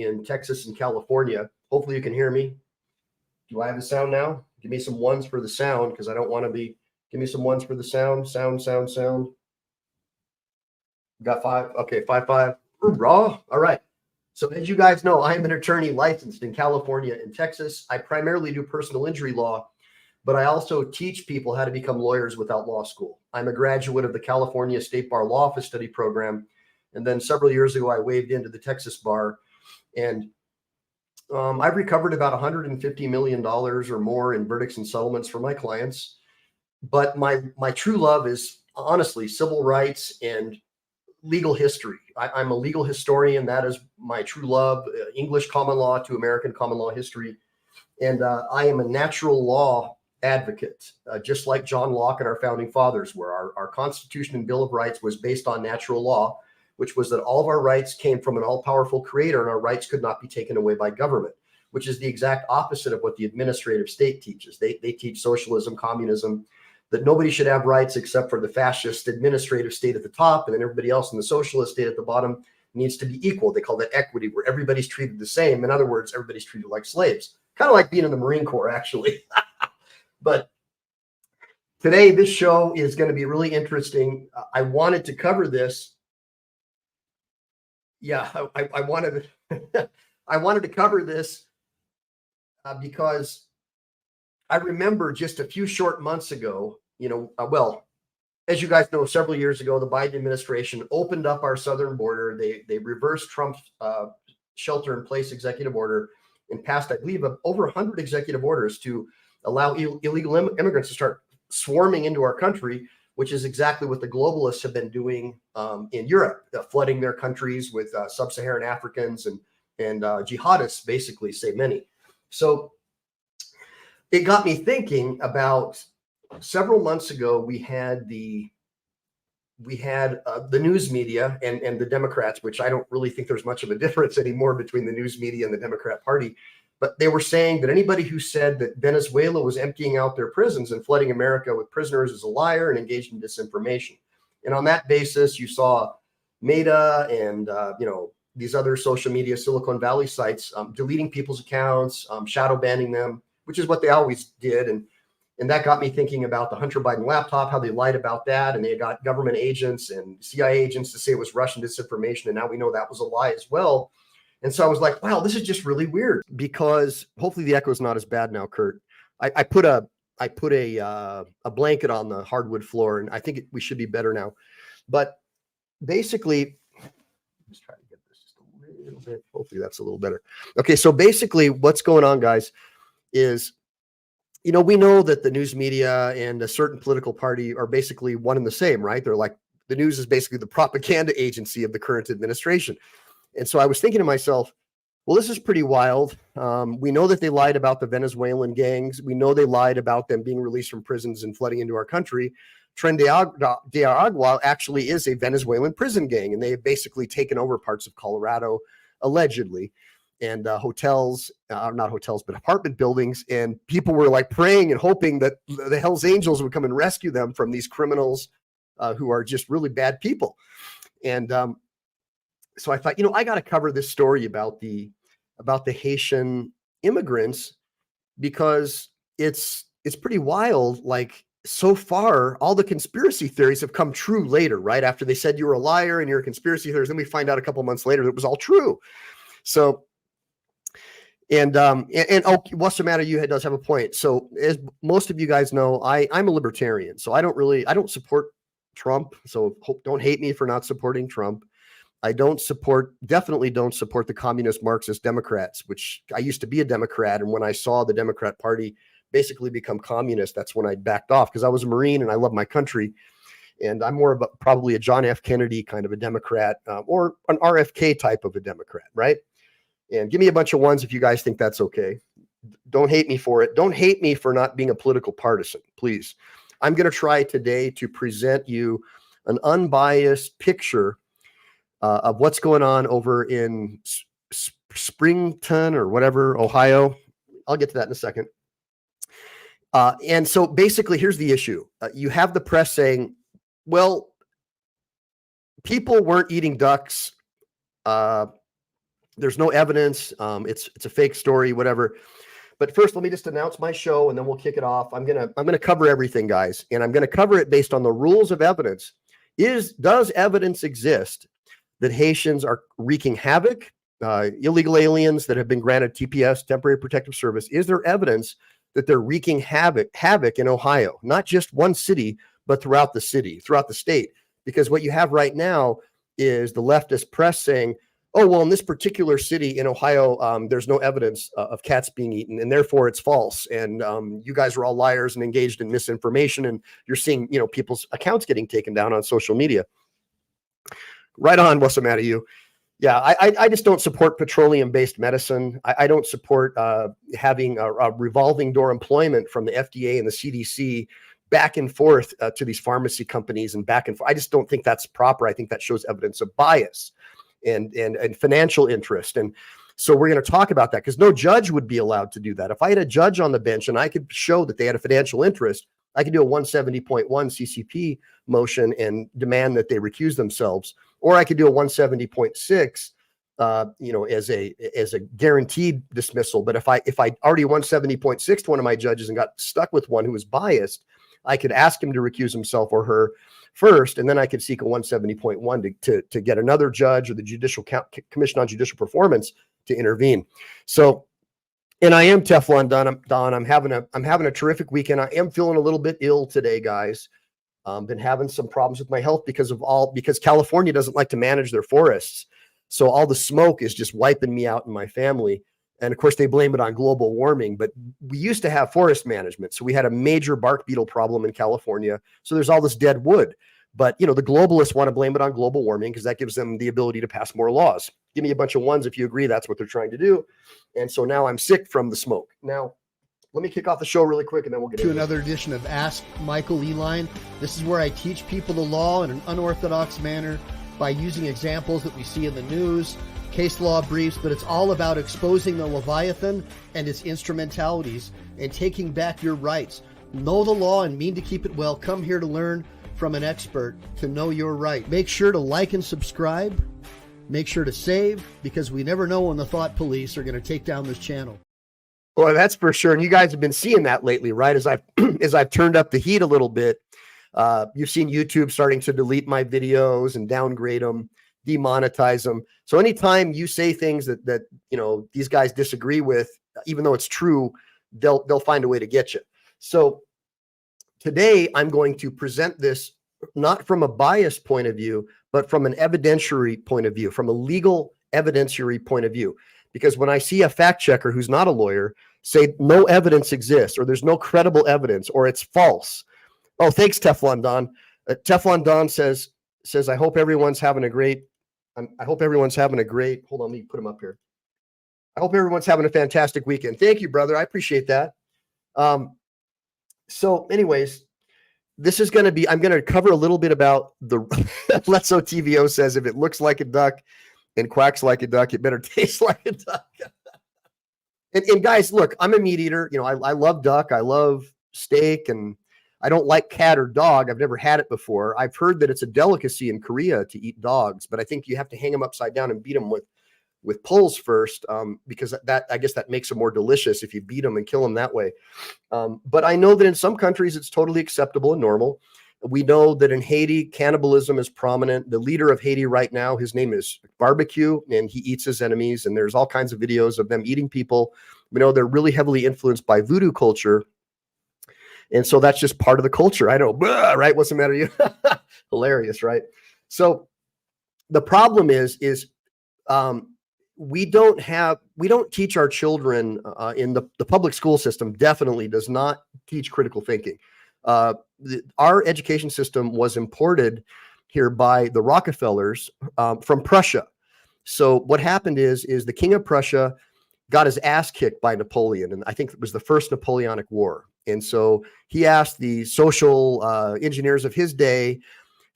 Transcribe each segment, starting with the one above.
in Texas and California. Hopefully you can hear me. Do I have the sound now? Give me some ones for the sound, because I don't want to be, give me some ones for the sound. Sound. Got 5. Okay, 5. Raw. All right. So as you guys know, I'm an attorney licensed in California and Texas. I primarily do personal injury law, but I also teach people how to become lawyers without law school. I'm a graduate of the California State Bar Law Office Study Program. And then several years ago, I waved into the Texas bar, and I've recovered about $150 million or more in verdicts and settlements for my clients. But my true love is honestly civil rights and legal history. I'm a legal historian. That is my true love, English common law to American common law history. And I am a natural law advocate, just like John Locke and our founding fathers were. Our Constitution and Bill of Rights was based on natural law, which was that all of our rights came from an all-powerful creator, and our rights could not be taken away by government, which is the exact opposite of what the administrative state teaches. They teach socialism, communism, that nobody should have rights except for the fascist administrative state at the top, and then everybody else in the socialist state at the bottom needs to be equal. They call that equity, where everybody's treated the same. In other words, everybody's treated like slaves. Kind of like being in the Marine Corps, actually. But today, this show is going to be really interesting. I wanted to cover this. Yeah, I wanted I wanted to cover this because I remember just a few short months ago, well, as you guys know, several years ago, the Biden administration opened up our southern border. They reversed Trump's shelter-in-place executive order and passed, I believe, over 100 executive orders to allow illegal immigrants to start swarming into our country, which is exactly what the globalists have been doing in Europe, flooding their countries with sub-Saharan Africans and jihadists, basically, say many. So it got me thinking about several months ago, we had the news media and the Democrats, which I don't really think there's much of a difference anymore between the news media and the Democrat Party. But they were saying that anybody who said that Venezuela was emptying out their prisons and flooding America with prisoners is a liar and engaged in disinformation. And on that basis, you saw Meta and these other social media Silicon Valley sites deleting people's accounts, shadow banning them, which is what they always did. And that got me thinking about the Hunter Biden laptop, how they lied about that. And they got government agents and CIA agents to say it was Russian disinformation. And now we know that was a lie as well. And so I was like, wow, this is just really weird, because hopefully the echo is not as bad now, Kurt. I put a blanket on the hardwood floor, and I think we should be better now. But basically, let's try to get this just a little bit. Hopefully that's a little better. Okay, so basically what's going on, guys, is, we know that the news media and a certain political party are basically one and the same, right? They're like, the news is basically the propaganda agency of the current administration. And so I was thinking to myself, well, this is pretty wild. We know that they lied about the Venezuelan gangs. We know they lied about them being released from prisons and flooding into our country. Tren de Aragua actually is a Venezuelan prison gang, and they have basically taken over parts of Colorado, allegedly, and hotels, not hotels, but apartment buildings. And people were like praying and hoping that the Hells Angels would come and rescue them from these criminals who are just really bad people. And so I thought, I got to cover this story about the Haitian immigrants, because it's pretty wild. Like, so far, all the conspiracy theories have come true later, right? After they said you were a liar and you're a conspiracy theorist, then we find out a couple months later that it was all true. So, and what's the matter? You does have a point. So, as most of you guys know, I'm a libertarian, so I don't support Trump. So don't hate me for not supporting Trump. I definitely don't support the communist Marxist Democrats, which I used to be a Democrat. And when I saw the Democrat Party basically become communist, that's when I backed off, because I was a Marine and I love my country. And I'm more of probably a John F. Kennedy kind of a Democrat, or an RFK type of a Democrat, right? And give me a bunch of ones if you guys think that's okay. Don't hate me for it. Don't hate me for not being a political partisan, please. I'm going to try today to present you an unbiased picture of what's going on over in Springfield or whatever, Ohio. I'll get to that in a second. And so basically, here's the issue. You have the press saying, well, people weren't eating ducks There's no evidence. It's a fake story, whatever. But first, let me just announce my show, and then we'll kick it off. I'm gonna cover everything, guys, and I'm gonna cover it based on the rules of evidence. Does evidence exist that Haitians are wreaking havoc, illegal aliens that have been granted TPS, temporary protective service? Is there evidence that they're wreaking havoc in Ohio, not just one city, but throughout the state? Because what you have right now is the leftist press saying, oh, well, in this particular city in Ohio, there's no evidence of cats being eaten, and therefore it's false. And you guys are all liars and engaged in misinformation, and you're seeing, people's accounts getting taken down on social media. Right on. What's the matter, you? Yeah, I just don't support petroleum-based medicine. I don't support having a revolving door employment from the FDA and the CDC back and forth to these pharmacy companies and back and forth. I just don't think that's proper. I think that shows evidence of bias and financial interest. And so we're going to talk about that, because no judge would be allowed to do that. If I had a judge on the bench and I could show that they had a financial interest, I could do a 170.1 CCP motion and demand that they recuse themselves. Or I could do a 170.6, as a guaranteed dismissal. But if I already 170.6 to one of my judges and got stuck with one who was biased, I could ask him to recuse himself or her first, and then I could seek a 170.1 to get another judge or the Judicial Commission on Judicial Performance to intervene. So, and I am Teflon Don. I'm having a terrific weekend. I am feeling a little bit ill today, guys. Been having some problems with my health because California doesn't like to manage their forests. So all the smoke is just wiping me out and my family. And of course, they blame it on global warming, but we used to have forest management. So we had a major bark beetle problem in California. So there's all this dead wood. But, the globalists want to blame it on global warming because that gives them the ability to pass more laws. Give me a bunch of ones if you agree that's what they're trying to do. And so now I'm sick from the smoke. Now, let me kick off the show really quick, and then we'll get to another edition of Ask Michael Eline. This is where I teach people the law in an unorthodox manner by using examples that we see in the news, case law briefs, but it's all about exposing the Leviathan and its instrumentalities and taking back your rights. Know the law and mean to keep it well. Come here to learn from an expert to know your right. Make sure to like and subscribe. Make sure to save, because we never know when the thought police are going to take down this channel. Well, that's for sure. And you guys have been seeing that lately, right? As I've turned up the heat a little bit, you've seen YouTube starting to delete my videos and downgrade them, demonetize them. So anytime you say things that these guys disagree with, even though it's true, they'll find a way to get you. So today I'm going to present this not from a biased point of view, but from an evidentiary point of view, from a legal evidentiary point of view. Because when I see a fact checker who's not a lawyer say no evidence exists, or there's no credible evidence, or it's false. Oh, thanks, Teflon Don. Teflon Don says, I hope everyone's having a great, hold on, let me put him up here. I hope everyone's having a fantastic weekend. Thank you, brother. I appreciate that. So anyways, this is going to be, I'm going to cover a little bit about the, Letso TVO says, if it looks like a duck and quacks like a duck, it better taste like a duck. and guys, look, I'm a meat eater. I love duck. I love steak, and I don't like cat or dog. I've never had it before. I've heard that it's a delicacy in Korea to eat dogs, but I think you have to hang them upside down and beat them with poles first, because I guess that makes them more delicious if you beat them and kill them that way. But I know that in some countries it's totally acceptable and normal. We know that in Haiti, cannibalism is prominent. The leader of Haiti right now, his name is Barbecue, and he eats his enemies. And there's all kinds of videos of them eating people. We know they're really heavily influenced by voodoo culture. And so that's just part of the culture. I know, right? What's the matter with you? Hilarious, right? So the problem is we don't teach our children in the public school system. Definitely does not teach critical thinking. Our education system was imported here by the Rockefellers from Prussia. So what happened is the King of Prussia got his ass kicked by Napoleon, and I think it was the first Napoleonic War. And so he asked the social engineers of his day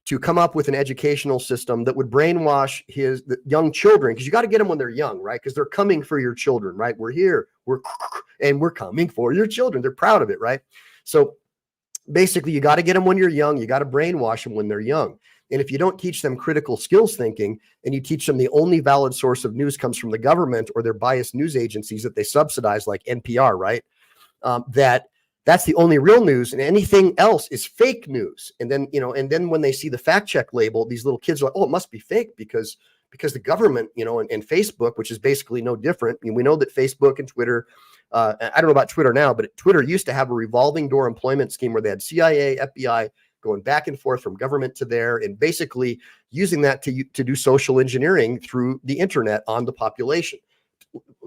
to come up with an educational system that would brainwash the young children, because you got to get them when they're young, right? Because they're coming for your children, right? We're here, we're coming for your children. They're proud of it, right? So basically you got to get them when you're young. You got to brainwash them when they're young. And if you don't teach them critical skills thinking, and you teach them the only valid source of news comes from the government or their biased news agencies that they subsidize, like NPR, right? That's the only real news, and anything else is fake news. And then, and then when they see the fact check label, these little kids are like, oh, it must be fake because the government, and Facebook, which is basically no different. I mean, we know that Facebook and Twitter, I don't know about Twitter now, but Twitter used to have a revolving door employment scheme where they had CIA, FBI going back and forth from government to there, and basically using that to do social engineering through the internet on the population.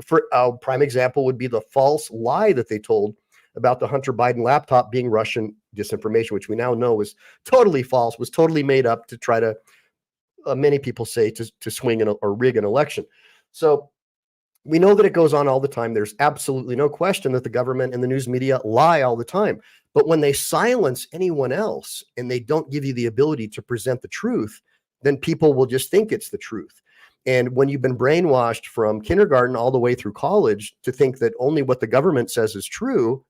For a prime example would be the false lie that they told about the Hunter Biden laptop being Russian disinformation, which we now know was totally false, was totally made up to try to, many people say, to swing or rig an election. So we know that it goes on all the time. There's absolutely no question that the government and the news media lie all the time. But when they silence anyone else and they don't give you the ability to present the truth, then people will just think it's the truth. And when you've been brainwashed from kindergarten all the way through college to think that only what the government says is true,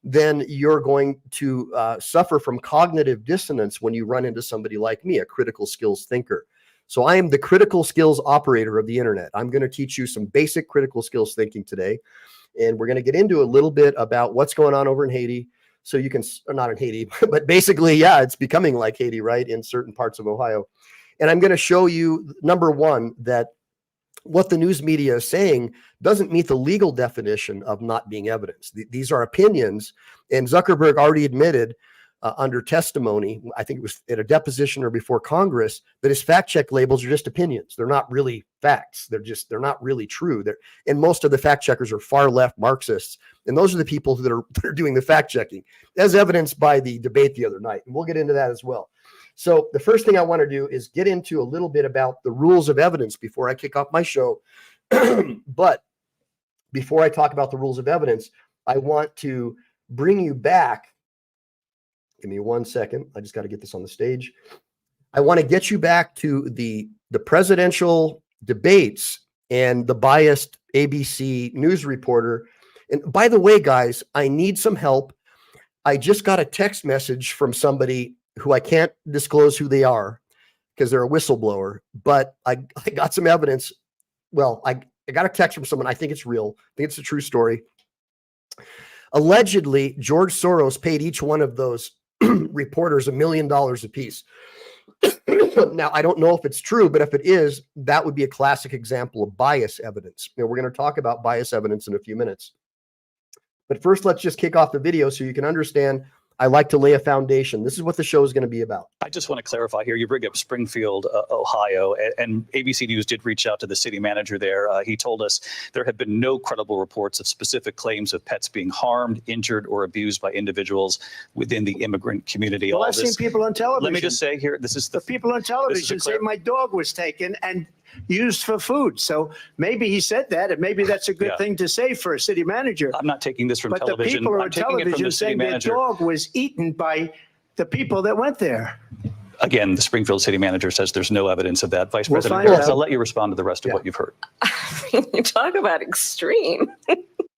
then you're going to suffer from cognitive dissonance when you run into somebody like me, a critical skills thinker. So I am the critical skills operator of the internet. I'm going to teach you some basic critical skills thinking today. And we're going to get into a little bit about what's going on over in Haiti. So you can, or not in Haiti, but basically, yeah, it's becoming like Haiti, right, in certain parts of Ohio. And I'm going to show you, number one, that what the news media is saying doesn't meet the legal definition of not being evidence. These are opinions. And Zuckerberg already admitted under testimony, I think it was at a deposition or before Congress, that his fact check labels are just opinions. They're not really facts. They're not really true. And most of the fact checkers are far left Marxists. And those are the people that are doing the fact checking, as evidenced by the debate the other night. And we'll get into that as well. So the first thing I want to do is get into a little bit about the rules of evidence before I kick off my show. But before I talk about the rules of evidence, I want to bring you back. Give me 1 second. I just got to get this on the stage. I want to get you back to the presidential debates and the biased ABC news reporter. And by the way, guys, I need some help. I just got a text message from somebody who I can't disclose who they are because they're a whistleblower, but I got some evidence. Well, I got a text from someone. I think it's real. I think it's a true story. Allegedly, George Soros paid each one of those reporters $1 million apiece. Now, I don't know if it's true, but if it is, that would be a classic example of bias evidence. We're going to talk about bias evidence in a few minutes. But first, let's just kick off the video so you can understand. I like to lay a foundation. This is what the show is going to be about. I just want to clarify here. You bring up Springfield, Ohio, and ABC News did reach out to the city manager there. He told us there have been no credible reports of specific claims of pets being harmed, injured, or abused by individuals within the immigrant community. Well, I've seen people on television. Let me just say here, this is the people on television say my dog was taken and used for food. So maybe he said that, and maybe that's a good thing to say for a city manager. I'm not taking this from but television. The people I'm on taking it from television the city saying manager. their dog was eaten by the people that went there. Again, the Springfield city manager says there's no evidence of that. Vice We'll President find Harris, out. I'll let you respond to the rest of what you've heard. You talk about extreme.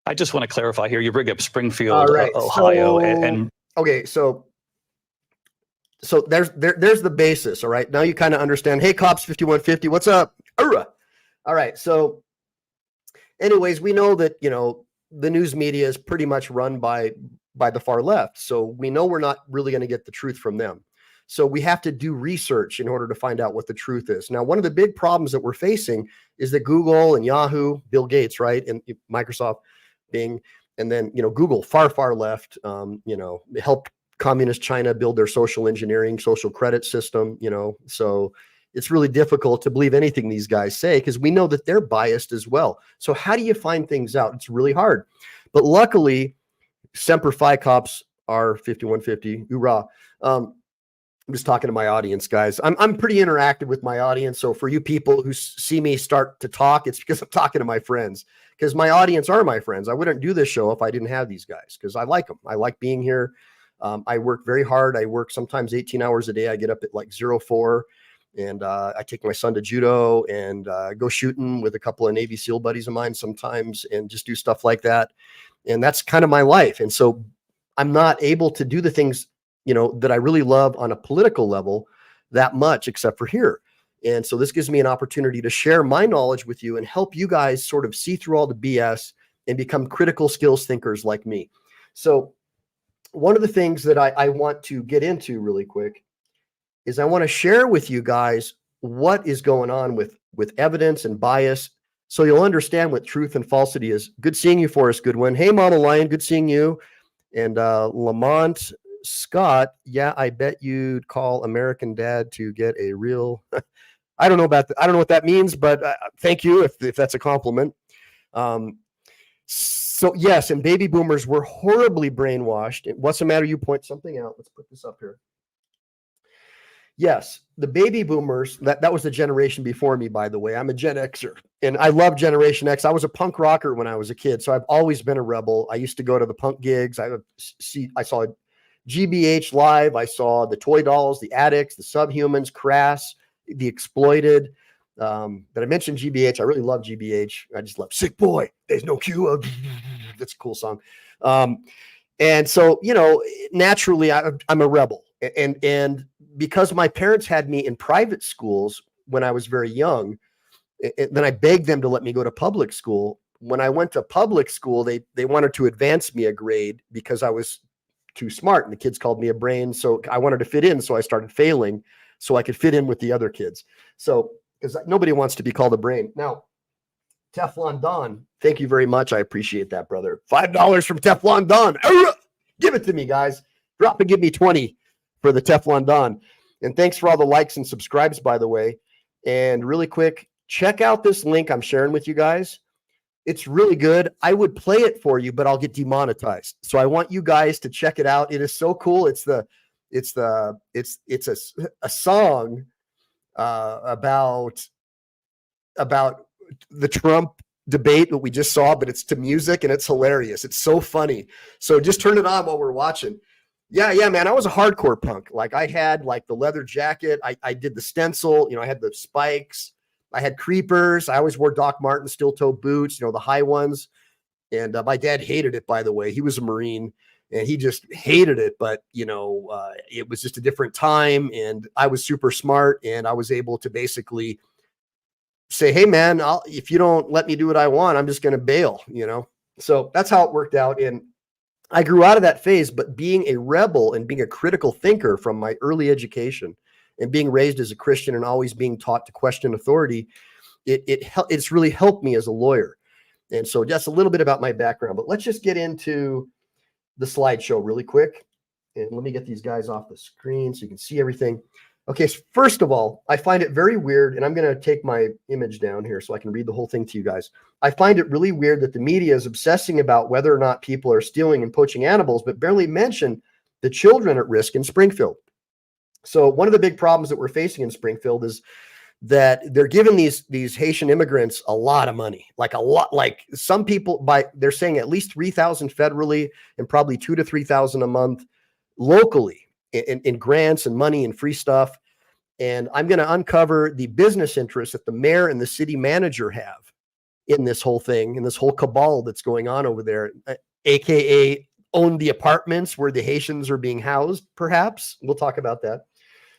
I just want to clarify here. You bring up Springfield, All right, Ohio, so, and okay, so there's the basis. All right, now you kind of understand. Hey, cops 5150, what's up? All right, so anyways, we know that the news media is pretty much run by the far left, so we know we're not really going to get the truth from them. So we have to do research in order to find out what the truth is. Now, one of the big problems that we're facing is that Google and Yahoo, Bill Gates, right, and Microsoft, Bing, and then Google, far left, helped communist China build their social engineering, social credit system, so it's really difficult to believe anything these guys say because we know that they're biased as well. So how do you find things out? It's really hard. But luckily, Semper Fi cops are 5150. Hoorah. I'm just talking to my audience, guys. I'm pretty interactive with my audience. So for you people who see me start to talk, it's because I'm talking to my friends, because my audience are my friends. I wouldn't do this show if I didn't have these guys because I like them. I like being here. I work very hard. I work sometimes 18 hours a day. I get up at like 04. And I take my son to judo and go shooting with a couple of Navy SEAL buddies of mine sometimes and just do stuff like that. And that's kind of my life. And so I'm not able to do the things that I really love on a political level that much, except for here. And so this gives me an opportunity to share my knowledge with you and help you guys sort of see through all the BS and become critical skills thinkers like me. So one of the things that I want to get into really quick is I want to share with you guys what is going on with evidence and bias, so you'll understand what truth and falsity is. Good seeing you, Forrest Goodwin. Hey, Mama Lion, good seeing you. And Lamont Scott, yeah, I bet you'd call American Dad to get a real... I don't know about I don't know what that means, but thank you if that's a compliment. So yes, and baby boomers were horribly brainwashed. What's the matter? You point something out. Let's put this up here. Yes, the baby boomers, that was the generation before me, by the way. I'm a Gen Xer, and I love Generation X. I was a punk rocker when I was a kid, so I've always been a rebel. I used to go to the punk gigs. I saw GBH live. I saw the Toy Dolls, the Addicts, the Subhumans, Crass, the Exploited. But I mentioned GBH. I really love GBH. I just love Sick Boy. There's no cue. That's a cool song. And so, naturally I'm a rebel. And because my parents had me in private schools when I was very young, then I begged them to let me go to public school. When I went to public school, they wanted to advance me a grade because I was too smart, and the kids called me a brain. So I wanted to fit in. So I started failing so I could fit in with the other kids. So, because nobody wants to be called a brain. Now, Teflon Don, thank you very much. I appreciate that, brother. $5 from Teflon Don. Give it to me, guys. Drop and give me 20 for the Teflon Don. And thanks for all the likes and subscribes, by the way. And really quick, check out this link I'm sharing with you guys. It's really good. I would play it for you, but I'll get demonetized. So I want you guys to check it out. It is so cool. It's a song about the Trump debate that we just saw, but it's to music and it's hilarious. It's so funny. So just turn it on while we're watching. Yeah, man. I was a hardcore punk. Like I had like the leather jacket. I did the stencil. I had the spikes. I had creepers. I always wore Doc Marten steel toe boots, the high ones. And my dad hated it, by the way. He was a Marine and he just hated it. But, it was just a different time. And I was super smart and I was able to basically say, hey, man, if you don't let me do what I want, I'm just going to bail, So that's how it worked out. And I grew out of that phase, but being a rebel and being a critical thinker from my early education and being raised as a Christian and always being taught to question authority, it's really helped me as a lawyer. And so just a little bit about my background, but let's just get into the slideshow really quick. And let me get these guys off the screen so you can see everything. Okay, so first of all, I find it very weird, and I'm going to take my image down here so I can read the whole thing to you guys. I find it really weird that the media is obsessing about whether or not people are stealing and poaching animals, but barely mention the children at risk in Springfield. So one of the big problems that we're facing in Springfield is that they're giving these Haitian immigrants a lot of money, like some people they're saying at least $3,000 federally and probably $2,000 to $3,000 a month locally in grants and money and free stuff. And I'm going to uncover the business interests that the mayor and the city manager have in this whole thing, in this whole cabal that's going on over there, AKA own the apartments where the Haitians are being housed, perhaps. We'll talk about that.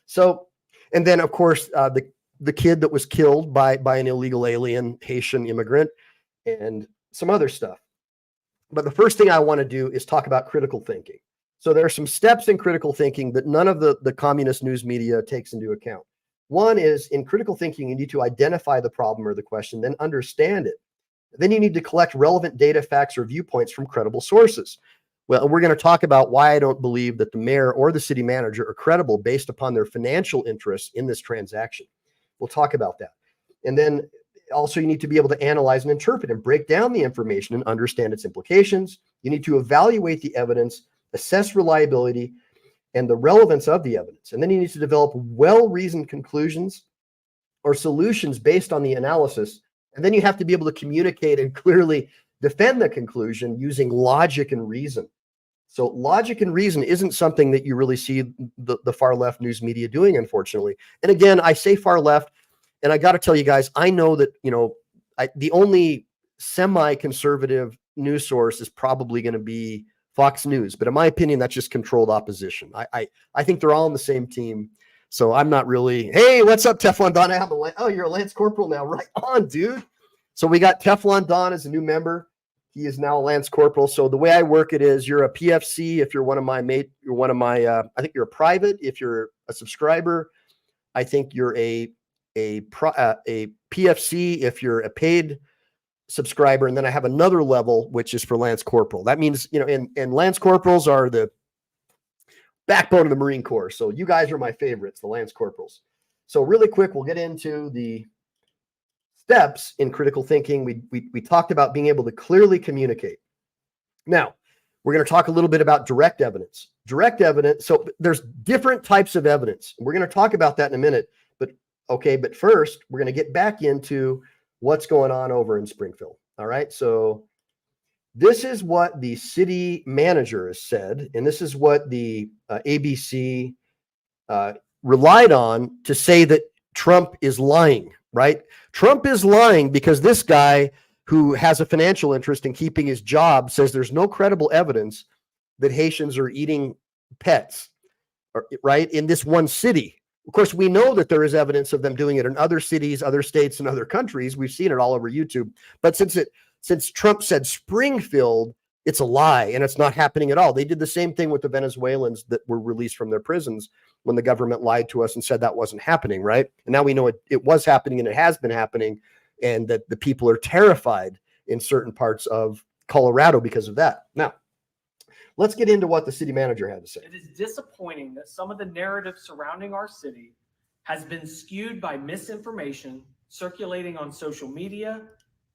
So, and then of course, the kid that was killed by an illegal alien Haitian immigrant and some other stuff. But the first thing I want to do is talk about critical thinking. So there are some steps in critical thinking that none of the communist news media takes into account. One is in critical thinking, you need to identify the problem or the question, then understand it. Then you need to collect relevant data, facts, or viewpoints from credible sources. Well, we're going to talk about why I don't believe that the mayor or the city manager are credible based upon their financial interests in this transaction. We'll talk about that. And then also you need to be able to analyze and interpret and break down the information and understand its implications. You need to evaluate the evidence, assess reliability and the relevance of the evidence. And then you need to develop well-reasoned conclusions or solutions based on the analysis. And then you have to be able to communicate and clearly defend the conclusion using logic and reason. So logic and reason isn't something that you really see the far left news media doing, unfortunately. And again, I say far left, and I got to tell you guys, I know that, the only semi-conservative news source is probably going to be Fox News. But in my opinion, that's just controlled opposition. I think they're all on the same team. So I'm not really, hey, what's up, Teflon Don? Oh, you're a Lance Corporal now. Right on, dude. So we got Teflon Don as a new member. He is now a Lance Corporal. So the way I work it is you're a PFC if you're one of my I think you're a private if you're a subscriber. I think you're a PFC if you're a paid subscriber. And then I have another level, which is for Lance Corporal. That means, and Lance Corporals are the backbone of the Marine Corps. So you guys are my favorites, the Lance Corporals. So really quick, we'll get into the steps in critical thinking. We talked about being able to clearly communicate. Now, we're going to talk a little bit about direct evidence. Direct evidence. So there's different types of evidence. We're going to talk about that in a minute. But first, we're going to get back into what's going on over in Springfield. All right. So this is what the city manager has said, and this is what the ABC relied on to say that Trump is lying, right? Trump is lying because this guy who has a financial interest in keeping his job says there's no credible evidence that Haitians are eating pets, right, in this one city. Of course, we know that there is evidence of them doing it in other cities, other states, and other countries. We've seen it all over YouTube. But since Trump said Springfield, it's a lie, and it's not happening at all. They did the same thing with the Venezuelans that were released from their prisons when the government lied to us and said that wasn't happening, right? And now we know it was happening, and it has been happening, and that the people are terrified in certain parts of Colorado because of that. Now, let's get into what the city manager had to say. It is disappointing that some of the narrative surrounding our city has been skewed by misinformation circulating on social media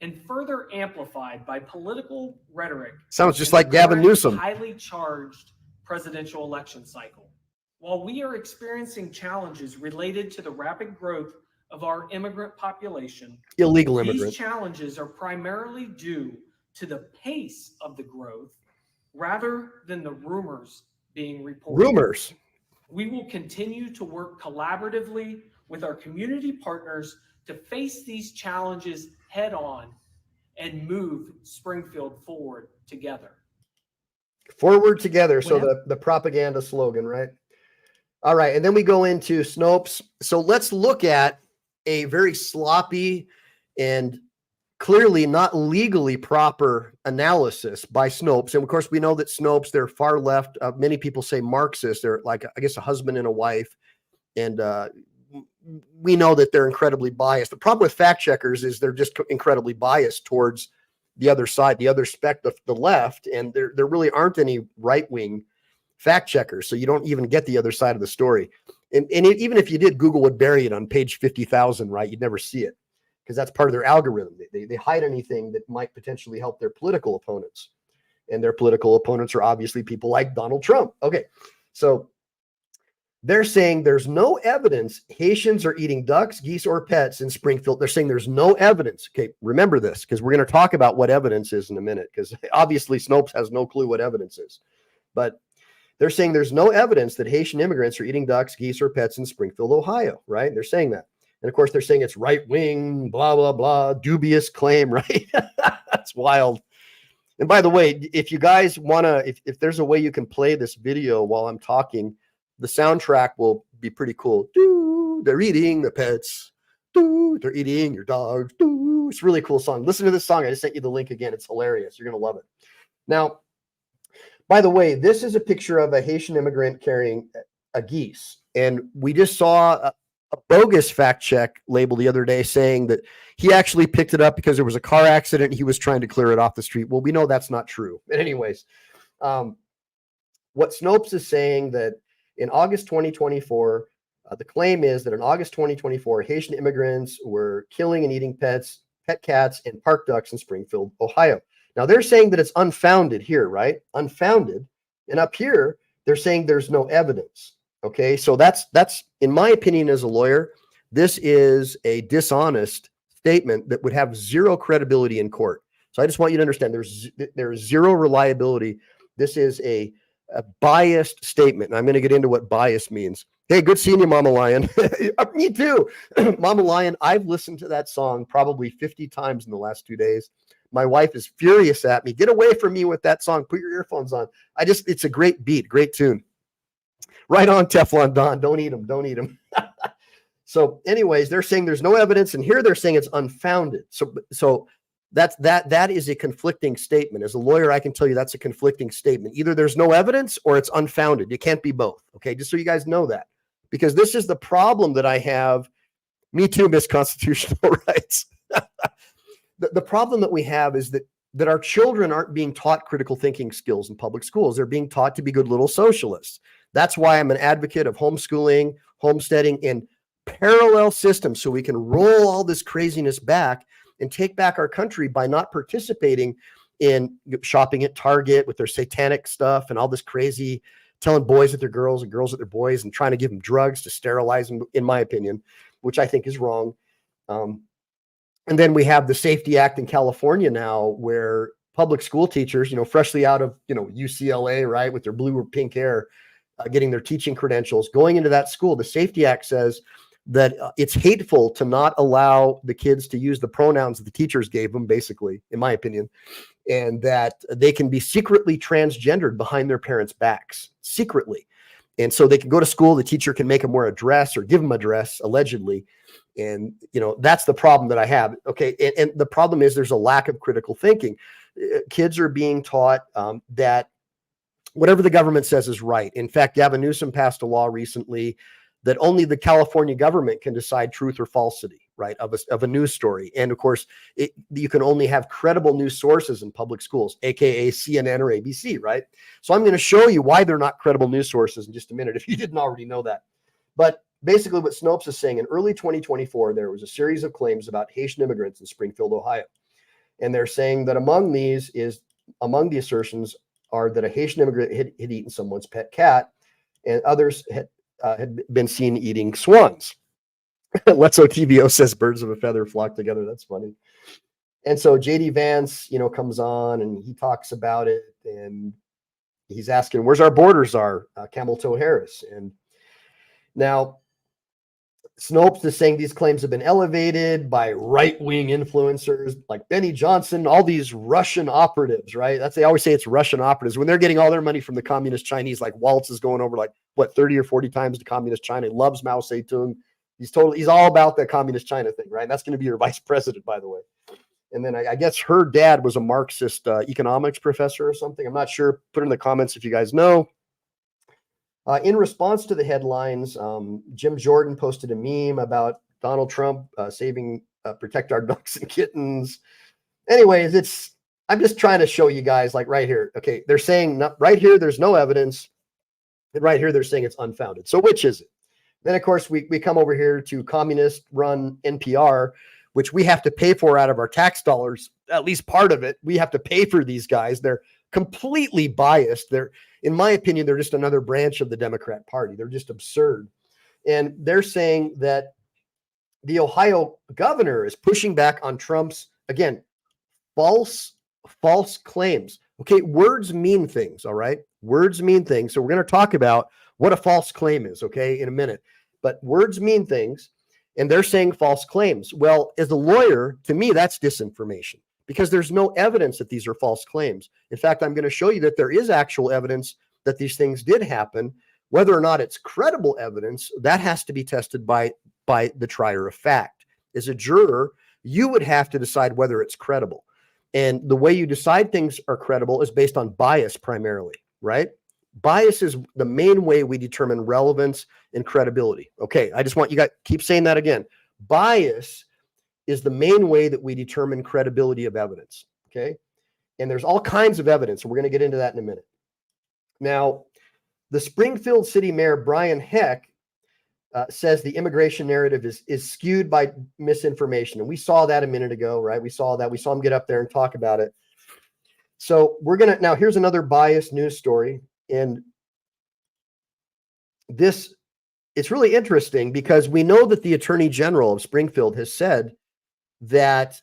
and further amplified by political rhetoric. Sounds just like Gavin Newsom. Highly charged presidential election cycle. While we are experiencing challenges related to the rapid growth of our immigrant population, illegal immigrants, these challenges are primarily due to the pace of the growth rather than the rumors being reported. Rumors. We will continue to work collaboratively with our community partners to face these challenges head on and move Springfield forward together. Forward together. So the propaganda slogan, right? All right. And then we go into Snopes. So let's look at a very sloppy and clearly not legally proper analysis by Snopes. And of course, we know that Snopes, they're far left. Many people say Marxist. They're like, I guess, a husband and a wife. And we know that they're incredibly biased. The problem with fact checkers is they're just incredibly biased towards the other side, the other spectrum, the left. And there really aren't any right-wing fact checkers. So you don't even get the other side of the story. And even if you did, Google would bury it on page 50,000, right? You'd never see it because that's part of their algorithm. They hide anything that might potentially help their political opponents. And their political opponents are obviously people like Donald Trump. Okay, so they're saying there's no evidence Haitians are eating ducks, geese, or pets in Springfield. They're saying there's no evidence. Okay, remember this, because we're going to talk about what evidence is in a minute, because obviously Snopes has no clue what evidence is. But they're saying there's no evidence that Haitian immigrants are eating ducks, geese, or pets in Springfield, Ohio, right? They're saying that. And of course, they're saying it's right-wing, blah, blah, blah, dubious claim, right? That's wild. And by the way, if you guys want to, if there's a way you can play this video while I'm talking, the soundtrack will be pretty cool. Doo, they're eating the pets. Doo, they're eating your dogs. Doo. It's a really cool song. Listen to this song. I just sent you the link again. It's hilarious. You're going to love it. Now, by the way, this is a picture of a Haitian immigrant carrying a geese. And we just saw a bogus fact check label the other day saying that he actually picked it up because there was a car accident. He was trying to clear it off the street. Well, we know that's not true. But anyways, what Snopes is saying that in August 2024, the claim is that in August 2024, Haitian immigrants were killing and eating pet cats, and park ducks in Springfield, Ohio. Now they're saying that it's unfounded here, right? Unfounded. And up here, they're saying there's no evidence. Okay, so that's in my opinion as a lawyer, this is a dishonest statement that would have zero credibility in court. So I just want you to understand there's zero reliability. This is a biased statement. And I'm going to get into what bias means. Hey, good seeing you, Mama Lion. Me too. Mama Lion, I've listened to that song probably 50 times in the last 2 days. My wife is furious at me. Get away from me with that song. Put your earphones on. It's a great beat, great tune. Right on, Teflon Don. Don't eat them. Don't eat them. So anyways, they're saying there's no evidence, and here they're saying it's unfounded. So that is a conflicting statement. As a lawyer, I can tell you that's a conflicting statement. Either there's no evidence or it's unfounded. It can't be both. Okay, just so you guys know that, because this is the problem that I have. Me too, Miss Constitutional Rights. The problem that we have is that our children aren't being taught critical thinking skills in public schools. They're being taught to be good little socialists. That's why I'm an advocate of homeschooling, homesteading, and parallel systems, so we can roll all this craziness back and take back our country by not participating in shopping at Target with their satanic stuff and all this crazy, telling boys that they're girls and girls that they're boys, and trying to give them drugs to sterilize them, in my opinion, which I think is wrong. And then we have the Safety Act in California now, where public school teachers, freshly out of, UCLA, right, with their blue or pink hair, getting their teaching credentials, going into that school, the Safety Act says that it's hateful to not allow the kids to use the pronouns that the teachers gave them, basically, in my opinion, and that they can be secretly transgendered behind their parents' backs, secretly. And so they can go to school, the teacher can make them wear a dress or give them a dress, allegedly. And, that's the problem that I have. Okay. And the problem is there's a lack of critical thinking. Kids are being taught that whatever the government says is right. In fact, Gavin Newsom passed a law recently that only the California government can decide truth or falsity, right, of a news story. And of course, you can only have credible news sources in public schools, AKA CNN or ABC, right? So I'm going to show you why they're not credible news sources in just a minute, if you didn't already know that. But basically what Snopes is saying, in early 2024, there was a series of claims about Haitian immigrants in Springfield, Ohio. And they're saying that among the assertions are that a Haitian immigrant had eaten someone's pet cat, and others had been seen eating swans. Let's TVO says birds of a feather flock together. That's funny. And so JD Vance, comes on and he talks about it, and he's asking, where's our borders are, Camel Toe Harris. And now Snopes is saying these claims have been elevated by right-wing influencers like Benny Johnson, all these Russian operatives, right? They always say it's Russian operatives when they're getting all their money from the communist Chinese. Like Waltz is going over 30 or 40 times to communist China. He loves Mao Zedong. He's all about the communist China thing, right? And that's going to be your vice president, by the way. And then I guess her dad was a Marxist economics professor or something. I'm not sure. Put it in the comments if you guys know. In response to the headlines, Jim Jordan posted a meme about Donald Trump protect our ducks and kittens. Anyways, I'm just trying to show you guys, right here. Okay, they're saying right here there's no evidence, and right here they're saying it's unfounded. So which is it? Then of course we come over here to communist-run NPR, which we have to pay for out of our tax dollars. At least part of it, we have to pay for these guys. They're completely biased. In my opinion, they're just another branch of the Democrat Party. They're just absurd. And they're saying that the Ohio governor is pushing back on Trump's, again, false claims. Okay, words mean things, all right? Words mean things. So we're going to talk about what a false claim is, okay, in a minute. But words mean things, and they're saying false claims. Well, as a lawyer, to me, that's disinformation, because there's no evidence that these are false claims. In fact, I'm going to show you that there is actual evidence that these things did happen. Whether or not it's credible evidence, that has to be tested by the trier of fact. As a juror, you would have to decide whether it's credible. And the way you decide things are credible is based on bias primarily, right? Bias is the main way we determine relevance and credibility. Okay, I just want you guys keep saying that again. Bias is the main way that we determine credibility of evidence, okay? And there's all kinds of evidence, and we're going to get into that in a minute. Now, the Springfield City Mayor, Brian Heck, says the immigration narrative is skewed by misinformation. And we saw that a minute ago, right? We saw him get up there and talk about it. So now here's another biased news story. And it's really interesting because we know that the Attorney General of Springfield has said that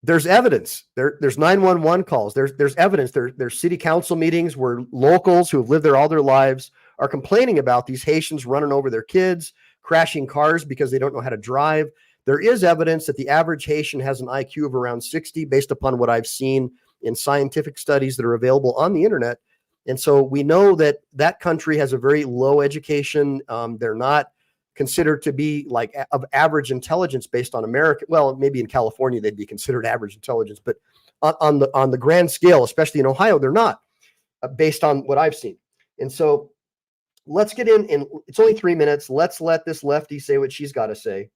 there's evidence. There's 911 calls. There's evidence. There's city council meetings where locals who have lived there all their lives are complaining about these Haitians running over their kids, crashing cars because they don't know how to drive. There is evidence that the average Haitian has an IQ of around 60 based upon what I've seen in scientific studies that are available on the internet. And so we know that that country has a very low education. They're not considered to be like of average intelligence based on America. Well, maybe in California they'd be considered average intelligence, but on the grand scale, especially in Ohio, they're not based on what I've seen. And so let's get in, and it's only 3 minutes. Let's let this lefty say what she's got to say.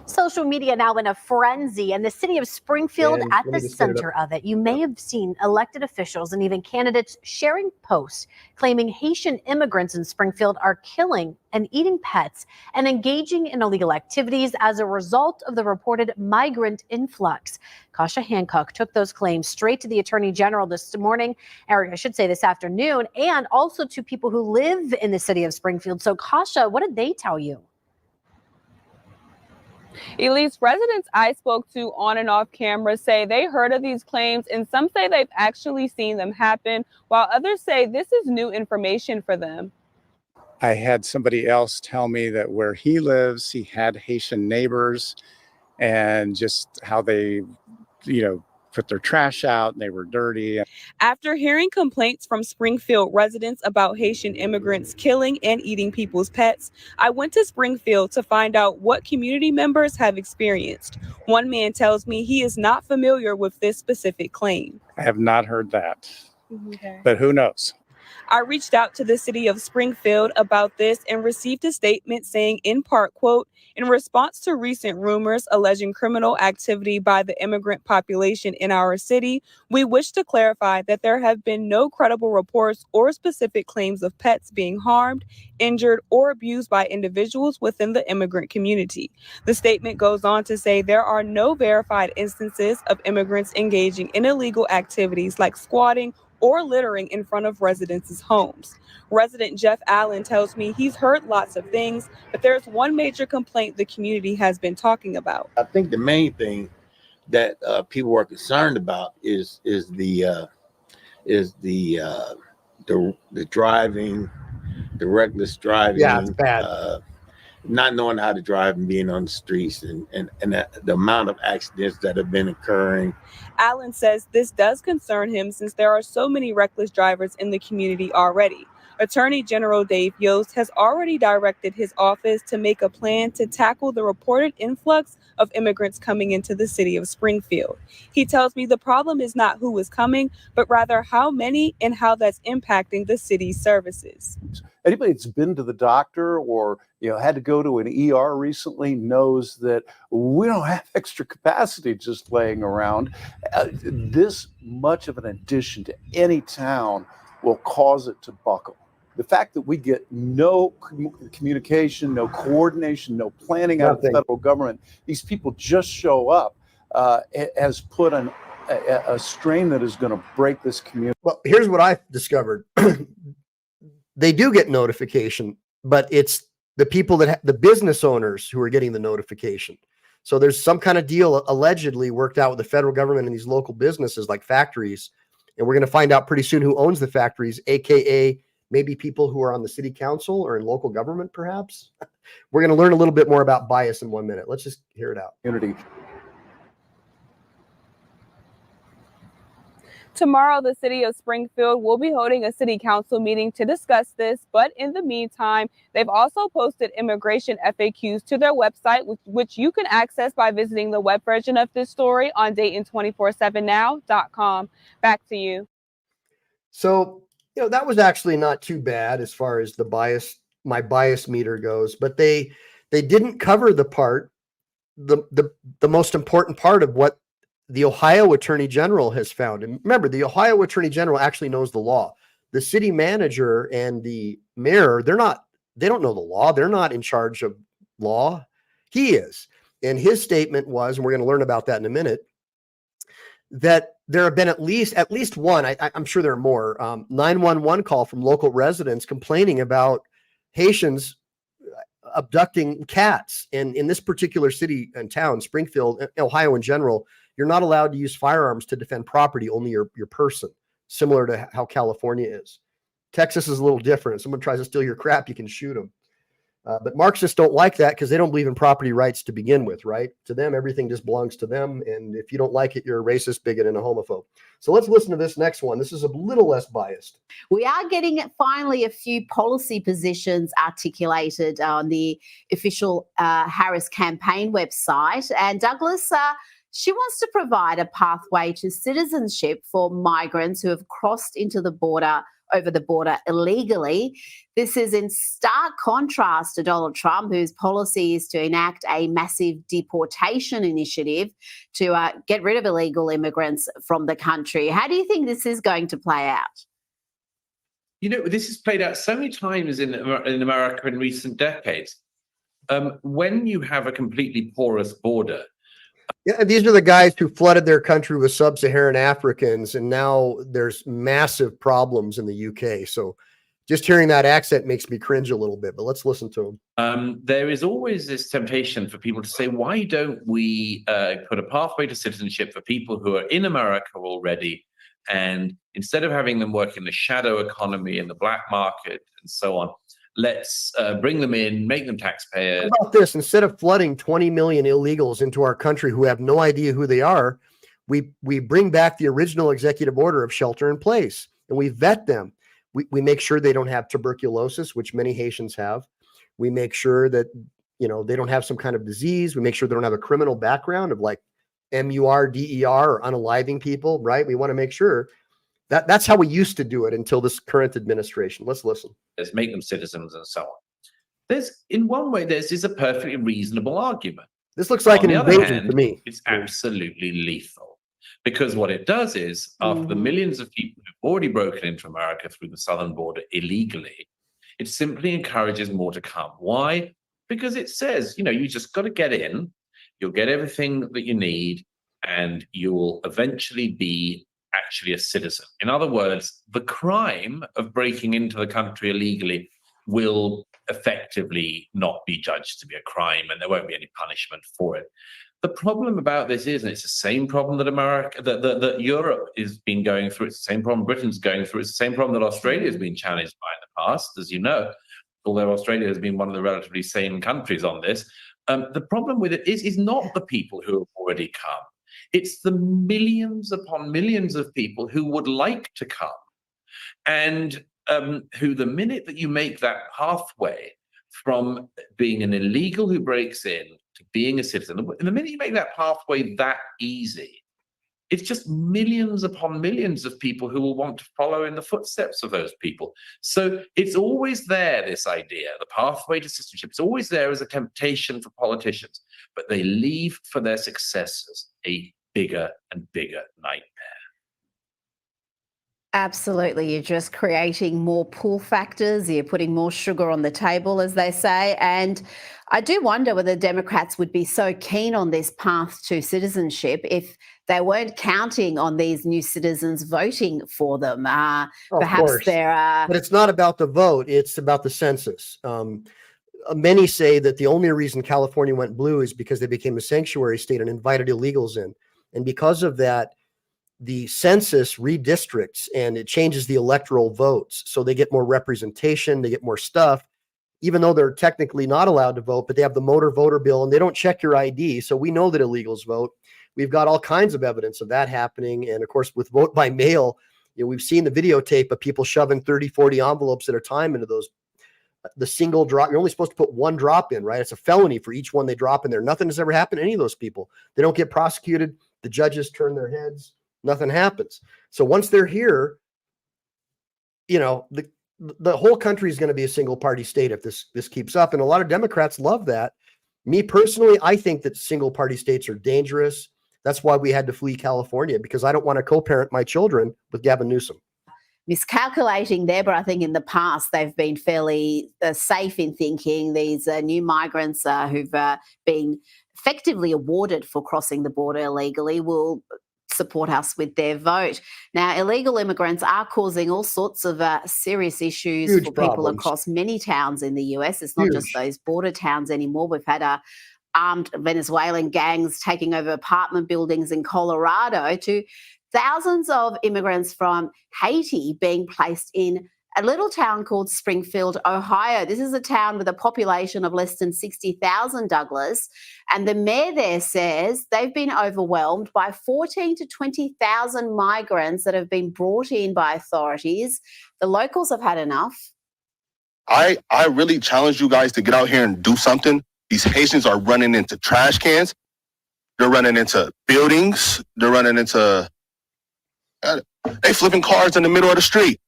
Social media now in a frenzy, and the city of Springfield And at let me the just get it center of it. You may have seen elected officials and even candidates sharing posts claiming Haitian immigrants in Springfield are killing and eating pets and engaging in illegal activities as a result of the reported migrant influx. Kasha Hancock took those claims straight to the Attorney General this morning, or I should say this afternoon, and also to people who live in the city of Springfield. So Kasha, what did they tell you? Elise, residents I spoke to on and off camera say they heard of these claims, and some say they've actually seen them happen, while others say this is new information for them. I had somebody else tell me that where he lives, he had Haitian neighbors, and just how they, put their trash out and they were dirty. After hearing complaints from Springfield residents about Haitian immigrants killing and eating people's pets, I went to Springfield to find out what community members have experienced. One man tells me he is not familiar with this specific claim. I have not heard that, Okay. But who knows? I reached out to the city of Springfield about this and received a statement saying, in part, quote, in response to recent rumors alleging criminal activity by the immigrant population in our city, we wish to clarify that there have been no credible reports or specific claims of pets being harmed, injured, or abused by individuals within the immigrant community. The statement goes on to say there are no verified instances of immigrants engaging in illegal activities like squatting or littering in front of residents' homes. Resident Jeff Allen tells me he's heard lots of things, but there's one major complaint the community has been talking about. I think the main thing that people are concerned about is the driving, the reckless driving. Yeah, it's bad. Not knowing how to drive and being on the streets and the amount of accidents that have been occurring. Allen says this does concern him since there are so many reckless drivers in the community already. Attorney General Dave Yost has already directed his office to make a plan to tackle the reported influx of immigrants coming into the city of Springfield. He tells me the problem is not who is coming, but rather how many and how that's impacting the city's services. Anybody that's been to the doctor or had to go to an ER recently knows that we don't have extra capacity just laying around. This much of an addition to any town will cause it to buckle. The fact that we get no communication, no coordination, no planning out of the federal government, these people just show up, has put a strain that is going to break this community. Well, here's what I've discovered. They do get notification, but it's the people that the business owners who are getting the notification. So there's some kind of deal allegedly worked out with the federal government and these local businesses like factories. And we're going to find out pretty soon who owns the factories, AKA maybe people who are on the city council or in local government, perhaps. We're going to learn a little bit more about bias in 1 minute. Let's just hear it out. Tomorrow, the city of Springfield will be holding a city council meeting to discuss this. But in the meantime, they've also posted immigration FAQs to their website, which you can access by visiting the web version of this story on Dayton247now.com. Back to you. So, that was actually not too bad as far as my bias meter goes, but they didn't cover the most important part of what the Ohio Attorney General has found. And remember, the Ohio Attorney General actually knows the law. The city manager and the mayor, they don't know the law. They're not in charge of law. He is. And his statement was, and we're going to learn about that in a minute, that there have been at least one, I'm sure there are more, 911 call from local residents complaining about Haitians abducting cats. And in this particular city and town, Springfield, Ohio in general, you're not allowed to use firearms to defend property, only your person, similar to how California is. Texas is a little different. If someone tries to steal your crap, you can shoot them. But Marxists don't like that because they don't believe in property rights to begin with, right? To them, everything just belongs to them. And if you don't like it, you're a racist, bigot, and a homophobe. So let's listen to this next one. This is a little less biased. We are getting finally a few policy positions articulated on the official Harris campaign website. And Douglas, she wants to provide a pathway to citizenship for migrants who have crossed over the border illegally. This is in stark contrast to Donald Trump, whose policy is to enact a massive deportation initiative to get rid of illegal immigrants from the country. How do you think this is going to play out? You know, this has played out so many times in America in recent decades. When you have a completely porous border, yeah, these are the guys who flooded their country with sub-Saharan Africans, and now there's massive problems in the UK. So just hearing that accent makes me cringe a little bit, but let's listen to him. There is always this temptation for people to say, why don't we put a pathway to citizenship for people who are in America already? And instead of having them work in the shadow economy and the black market and so on, let's bring them in, make them taxpayers. How about this? Instead of flooding 20 million illegals into our country who have no idea who they are, we bring back the original executive order of shelter in place, and we vet them. We make sure they don't have tuberculosis, which many Haitians have. We make sure that, they don't have some kind of disease. We make sure they don't have a criminal background of like MURDER or unaliving people, right? We want to make sure that's how we used to do it until this current administration. Let's listen. Let's make them citizens and so on. In one way, this is a perfectly reasonable argument. This looks like an invasion to me. It's absolutely lethal, because what it does is, after the millions of people who've already broken into America through the southern border illegally, it simply encourages more to come. Why? Because it says, you just got to get in, you'll get everything that you need, and you'll eventually be actually a citizen. In other words, the crime of breaking into the country illegally will effectively not be judged to be a crime, and there won't be any punishment for it. The problem about this is, and it's the same problem that Europe has been going through, it's the same problem Britain's going through, it's the same problem that Australia has been challenged by in the past, as you know, although Australia has been one of the relatively sane countries on this. The problem with it is not the people who have already come. It's the millions upon millions of people who would like to come, and who, the minute that you make that pathway from being an illegal who breaks in to being a citizen, and the minute you make that pathway that easy, it's just millions upon millions of people who will want to follow in the footsteps of those people. So it's always there, this idea, the pathway to citizenship, it's always there as a temptation for politicians, but they leave for their successors a bigger and bigger nightmare. Absolutely. You're just creating more pull factors. You're putting more sugar on the table, as they say. And I do wonder whether Democrats would be so keen on this path to citizenship if they weren't counting on these new citizens voting for them. Perhaps they're... But it's not about the vote. It's about the census. Many say that the only reason California went blue is because they became a sanctuary state and invited illegals in. And because of that, the census redistricts and it changes the electoral votes. So they get more representation, they get more stuff, even though they're technically not allowed to vote, but they have the motor voter bill and they don't check your ID. So we know that illegals vote. We've got all kinds of evidence of that happening. And of course, with vote by mail, we've seen the videotape of people shoving 30, 40 envelopes at a time into those. The single drop, you're only supposed to put one drop in, right? It's a felony for each one they drop in there. Nothing has ever happened to any of those people. They don't get prosecuted. The judges turn their heads. Nothing happens. So once they're here, the whole country is going to be a single party state if this keeps up. And a lot of Democrats love that. Me personally, I think that single party states are dangerous. That's why we had to flee California, because I don't want to co-parent my children with Gavin Newsom. Miscalculating there, but I think in the past they've been fairly safe in thinking these new migrants who've been effectively awarded for crossing the border illegally will support us with their vote. Now, illegal immigrants are causing all sorts of serious issues for people across many towns in the US. It's not just those border towns anymore. We've had armed Venezuelan gangs taking over apartment buildings in Colorado, to thousands of immigrants from Haiti being placed in a little town called Springfield, Ohio. This is a town with a population of less than 60,000, Douglas. And the mayor there says they've been overwhelmed by 14 to 20,000 migrants that have been brought in by authorities. The locals have had enough. I really challenge you guys to get out here and do something. These Haitians are running into trash cans. They're running into buildings. They're running into, they flipping cars in the middle of the street.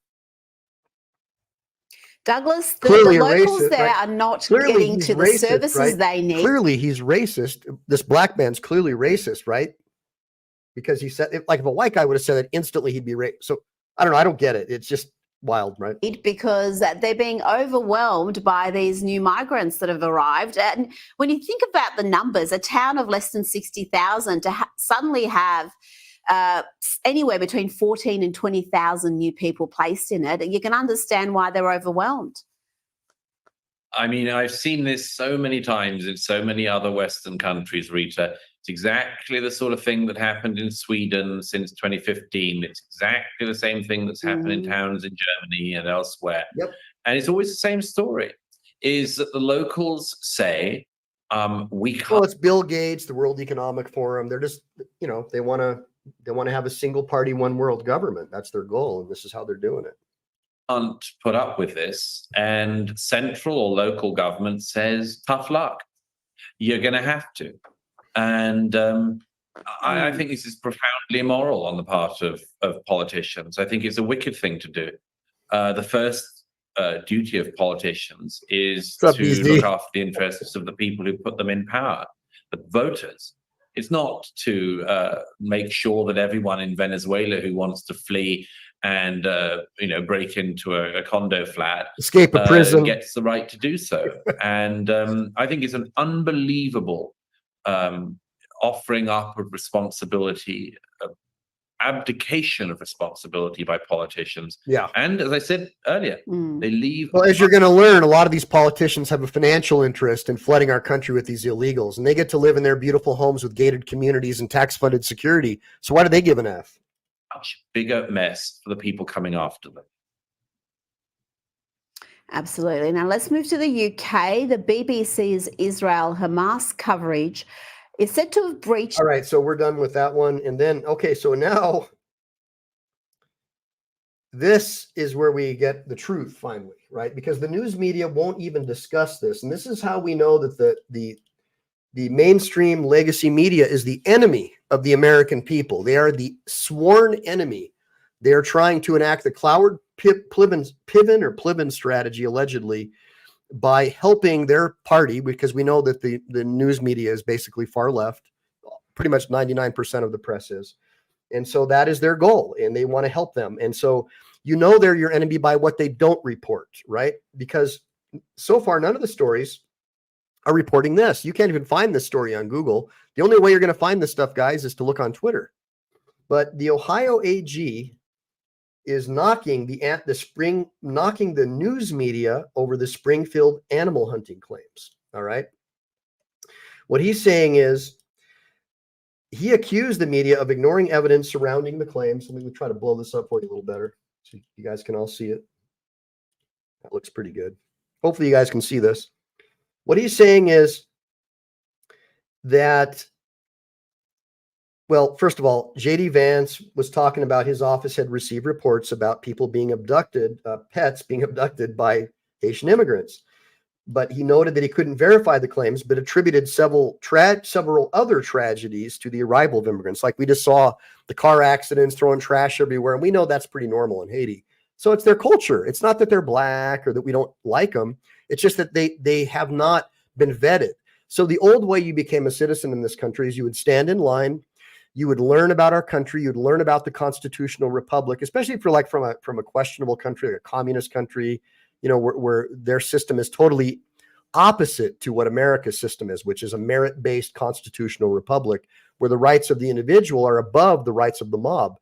Douglas, the locals racist, there right? are not Clearly getting he's to the racist, services right? they need. Clearly he's racist. This black man's clearly racist, right? Because he said, like if a white guy would have said it instantly, he'd be racist. So I don't know. I don't get it. It's just wild, right? Because they're being overwhelmed by these new migrants that have arrived. And when you think about the numbers, a town of less than 60,000 to suddenly have anywhere between 14 and 20,000 new people placed in it, you can understand why they're overwhelmed. I mean, I've seen this so many times in so many other Western countries, Rita. It's exactly the sort of thing that happened in Sweden since 2015. It's exactly the same thing that's happened in towns in Germany and elsewhere. Yep. And it's always the same story, is that the locals say, we can't. Well, it's Bill Gates, the World Economic Forum. They're just, you know, they want to have a single party, one world government. That's their goal. And this is how they're doing it. Can't put up with this, and central or local government says tough luck, you're going to have to. And I think this is profoundly immoral on the part of politicians. I think it's a wicked thing to do. The first duty of politicians is to look after the interests of the people who put them in power, the voters. It's not to make sure that everyone in Venezuela who wants to flee and break into a condo flat, escape a prison, gets the right to do so. And I think it's an unbelievable offering up of responsibility, abdication of responsibility by politicians. Yeah. And as I said earlier, they leave. Well, as you're going to learn, a lot of these politicians have a financial interest in flooding our country with these illegals, and they get to live in their beautiful homes with gated communities and tax-funded security. So why do they give an F? Much bigger mess for the people coming after them. Absolutely. Now let's move to the UK. The BBC's Israel Hamas coverage is said to have breached. All right, so we're done with that one. And then, okay, so now this is where we get the truth finally, right? Because the news media won't even discuss this. And this is how we know that the mainstream legacy media is the enemy of the American people. They are the sworn enemy. They are trying to enact the Cloward Piven strategy, allegedly, by helping their party, because we know that the news media is basically far left. Pretty much 99% of the press is. And so that is their goal, and they want to help them. And so you know they're your enemy by what they don't report, right? Because so far, none of the stories are reporting this. You can't even find this story on Google. The only way you're going to find this stuff, guys, is to look on Twitter. But the Ohio AG is knocking the news media over the Springfield animal hunting claims. All right. What he's saying is he accused the media of ignoring evidence surrounding the claims. Let me try to blow this up for you a little better so you guys can all see it. That looks pretty good. Hopefully you guys can see this. What he's saying is that, well, first of all, J.D. Vance was talking about his office had received reports about people being abducted, pets being abducted by Haitian immigrants. But he noted that he couldn't verify the claims, but attributed several other tragedies to the arrival of immigrants. Like we just saw the car accidents, throwing trash everywhere. And we know that's pretty normal in Haiti. So it's their culture. It's not that they're black or that we don't like them. It's just that they have not been vetted. So the old way you became a citizen in this country is you would stand in line, you would learn about our country, you'd learn about the constitutional republic, especially for like from a questionable country, like a communist country, you know, where their system is totally opposite to what America's system is, which is a merit-based constitutional republic where the rights of the individual are above the rights of the mob.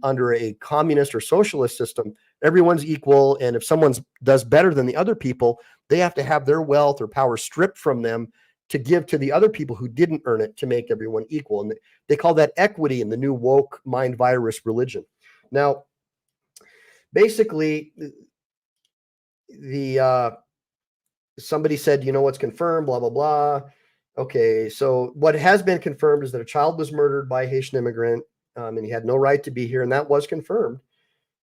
Under a communist or socialist system, everyone's equal. And if someone does better than the other people, they have to have their wealth or power stripped from them to give to the other people who didn't earn it to make everyone equal. And they call that equity in the new woke mind virus religion. Now, basically, somebody said, you know what's confirmed, blah, blah, blah. Okay, so what has been confirmed is that a child was murdered by a Haitian immigrant, and he had no right to be here, and that was confirmed.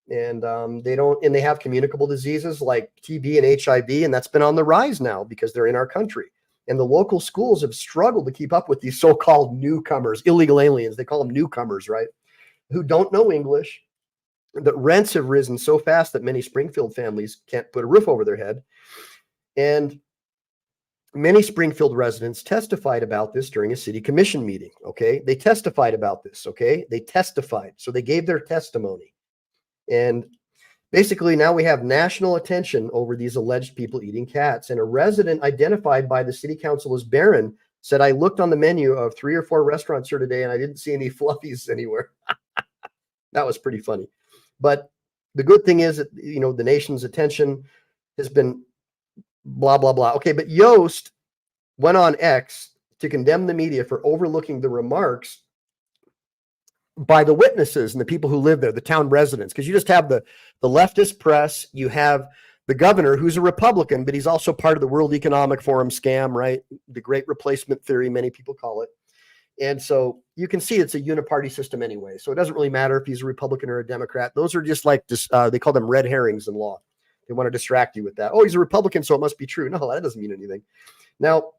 And they have communicable diseases like TB and HIV, and that's been on the rise now because they're in our country. And the local schools have struggled to keep up with these so-called newcomers, illegal aliens. They call them newcomers, right? Who don't know English. The rents have risen so fast that many Springfield families can't put a roof over their head. And many Springfield residents testified about this during a city commission meeting. Okay. They testified about this. Okay. They testified. So they gave their testimony. And basically now we have national attention over these alleged people eating cats. And a resident identified by the city council as Barron said, I looked on the menu of 3 or 4 restaurants here today and I didn't see any fluffies anywhere. That was pretty funny. But the good thing is that, you know, the nation's attention has been blah, blah, blah. Okay, but Yost went on X to condemn the media for overlooking the remarks by the witnesses and the people who live there, the town residents, because you just have the leftist press, you have the governor who's a Republican, but he's also part of the World Economic Forum scam, right? The great replacement theory, many people call it. And so you can see it's a uniparty system anyway. So it doesn't really matter if he's a Republican or a Democrat. Those are just like this, they call them red herrings in law. They want to distract you with that. Oh, he's a Republican, so it must be true. No, that doesn't mean anything. Now,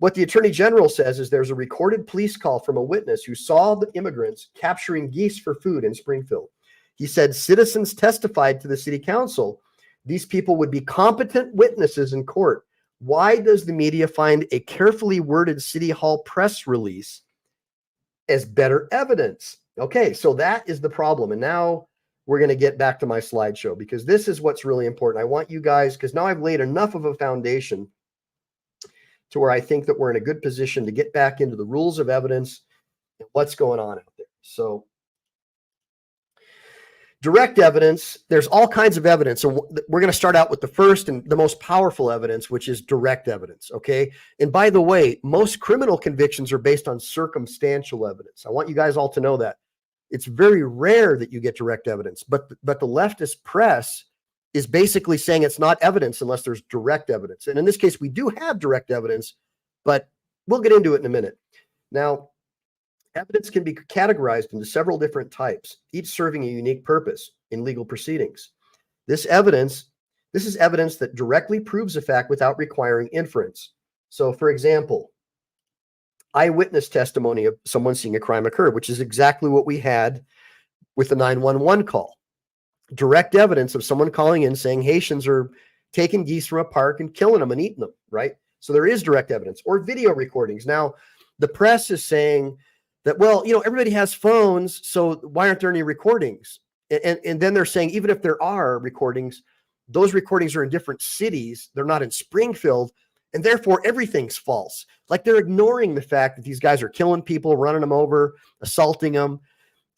what the Attorney General says is there's a recorded police call from a witness who saw the immigrants capturing geese for food in Springfield. He said citizens testified to the city council. These people would be competent witnesses in court. Why does the media find a carefully worded City Hall press release as better evidence? Okay, so that is the problem. And now we're going to get back to my slideshow because this is what's really important. I want you guys, because now I've laid enough of a foundation to where I think that we're in a good position to get back into the rules of evidence and what's going on out there. So direct evidence, there's all kinds of evidence. So we're going to start out with the first and the most powerful evidence, which is direct evidence. Okay. And by the way, most criminal convictions are based on circumstantial evidence. I want you guys all to know that. It's very rare that you get direct evidence, but the leftist press is basically saying it's not evidence unless there's direct evidence. And in this case, we do have direct evidence, but we'll get into it in a minute. Now, evidence can be categorized into several different types, each serving a unique purpose in legal proceedings. This is evidence that directly proves a fact without requiring inference. So, for example, eyewitness testimony of someone seeing a crime occur, which is exactly what we had with the 911 call. Direct evidence of someone calling in saying Haitians are taking geese from a park and killing them and eating them, right? So there is direct evidence. Or video recordings. Now, the press is saying that, well, you know, everybody has phones, so why aren't there any recordings? And then they're saying even if there are recordings, those recordings are in different cities. They're not in Springfield, and therefore everything's false. Like they're ignoring the fact that these guys are killing people, running them over, assaulting them,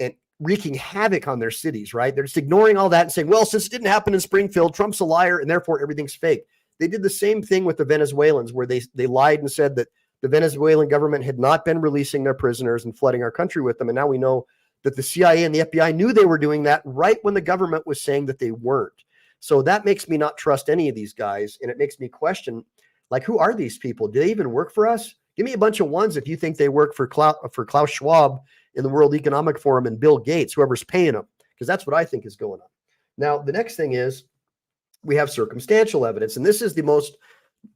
and wreaking havoc on their cities, right? They're just ignoring all that and saying, well, since it didn't happen in Springfield, Trump's a liar, and therefore everything's fake. They did the same thing with the Venezuelans, where they lied and said that the Venezuelan government had not been releasing their prisoners and flooding our country with them. And now we know that the CIA and the FBI knew they were doing that right when the government was saying that they weren't. So that makes me not trust any of these guys. And it makes me question, like, who are these people? Do they even work for us? Give me a bunch of ones if you think they work for Klaus Schwab in the World Economic Forum and Bill Gates, whoever's paying them, because that's what I think is going on. Now, the next thing is we have circumstantial evidence. And this is the most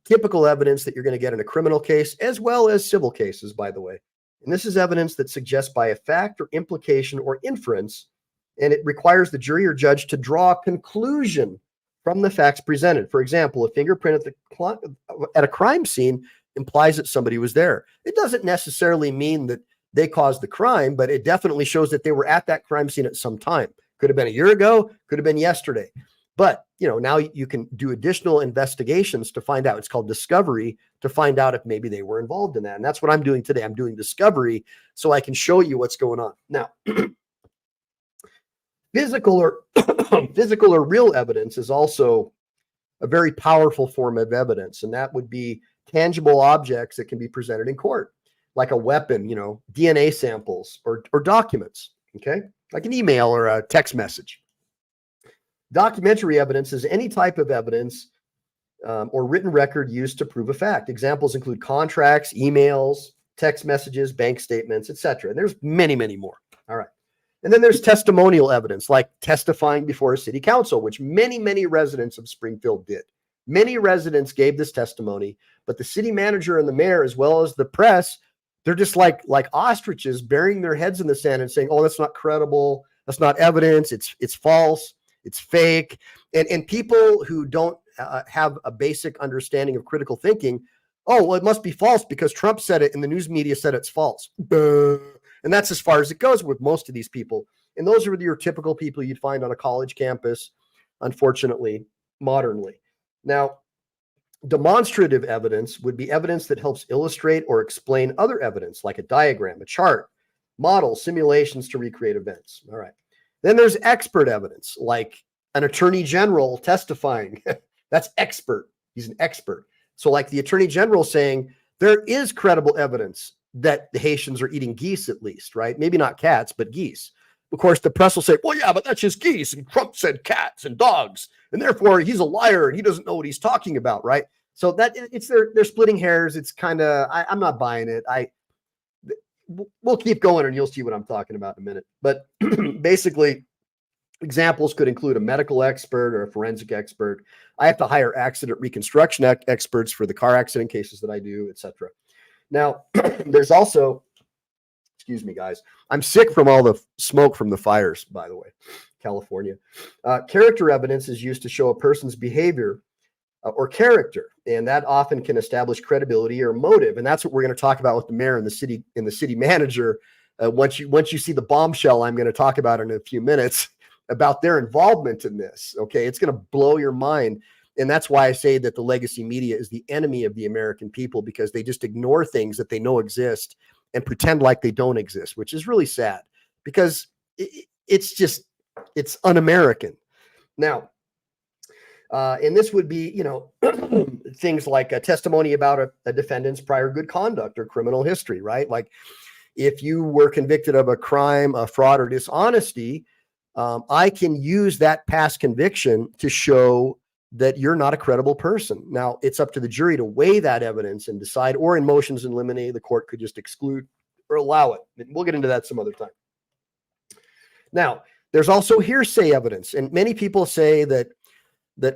typical evidence that you're going to get in a criminal case, as well as civil cases, by the way. And this is evidence that suggests by a fact or implication or inference, and it requires the jury or judge to draw a conclusion from the facts presented. For example, a fingerprint at a crime scene implies that somebody was there. It doesn't necessarily mean that they caused the crime, but it definitely shows that they were at that crime scene at some time. Could have been a year ago, could have been yesterday. But, you know, now you can do additional investigations to find out. It's called discovery, to find out if maybe they were involved in that. And that's what I'm doing today. I'm doing discovery so I can show you what's going on. Now, physical or real evidence is also a very powerful form of evidence. And that would be tangible objects that can be presented in court, like a weapon, you know, DNA samples or documents, okay? Like an email or a text message. Documentary evidence is any type of evidence or written record used to prove a fact. Examples include contracts, emails, text messages, bank statements, etc. And there's many, many more. All right. And then there's testimonial evidence, like testifying before a city council, which many, many residents of Springfield did. Many residents gave this testimony, but the city manager and the mayor, as well as the press, they're just like ostriches burying their heads in the sand and saying, oh, that's not credible. That's not evidence. It's false. It's fake. And people who don't have a basic understanding of critical thinking, oh, well, it must be false because Trump said it and the news media said it's false. Duh. And that's as far as it goes with most of these people. And those are your typical people you'd find on a college campus, unfortunately, modernly. Now, demonstrative evidence would be evidence that helps illustrate or explain other evidence, like a diagram, a chart, model, simulations to recreate events. All right. Then there's expert evidence, like an attorney general testifying. That's expert. He's an expert. So like the attorney general saying, there is credible evidence that the Haitians are eating geese at least, right? Maybe not cats, but geese. Of course, the press will say, well, yeah, but that's just geese. And Trump said cats and dogs. And therefore, he's a liar and he doesn't know what he's talking about, right? So that it's they're splitting hairs. It's kind of, I'm not buying it. We'll keep going and you'll see what I'm talking about in a minute. But basically, examples could include a medical expert or a forensic expert. I have to hire accident reconstruction experts for the car accident cases that I do, etc. Now, there's also, excuse me, guys, I'm sick from all the smoke from the fires, by the way, California. Character evidence is used to show a person's behavior or character, and that often can establish credibility or motive. And that's what we're going to talk about with the mayor and the city manager. Once you see the bombshell, I'm going to talk about in a few minutes about their involvement in this. Okay, it's going to blow your mind. And that's why I say that the legacy media is the enemy of the American people, because they just ignore things that they know exist and pretend like they don't exist, which is really sad because it's un-American. Now, and this would be, things like a testimony about a defendant's prior good conduct or criminal history, right? Like if you were convicted of a crime, a fraud, or dishonesty, I can use that past conviction to show that you're not a credible person. Now, it's up to the jury to weigh that evidence and decide, or in motions in limine, the court could just exclude or allow it. We'll get into that some other time. Now, there's also hearsay evidence. And many people say that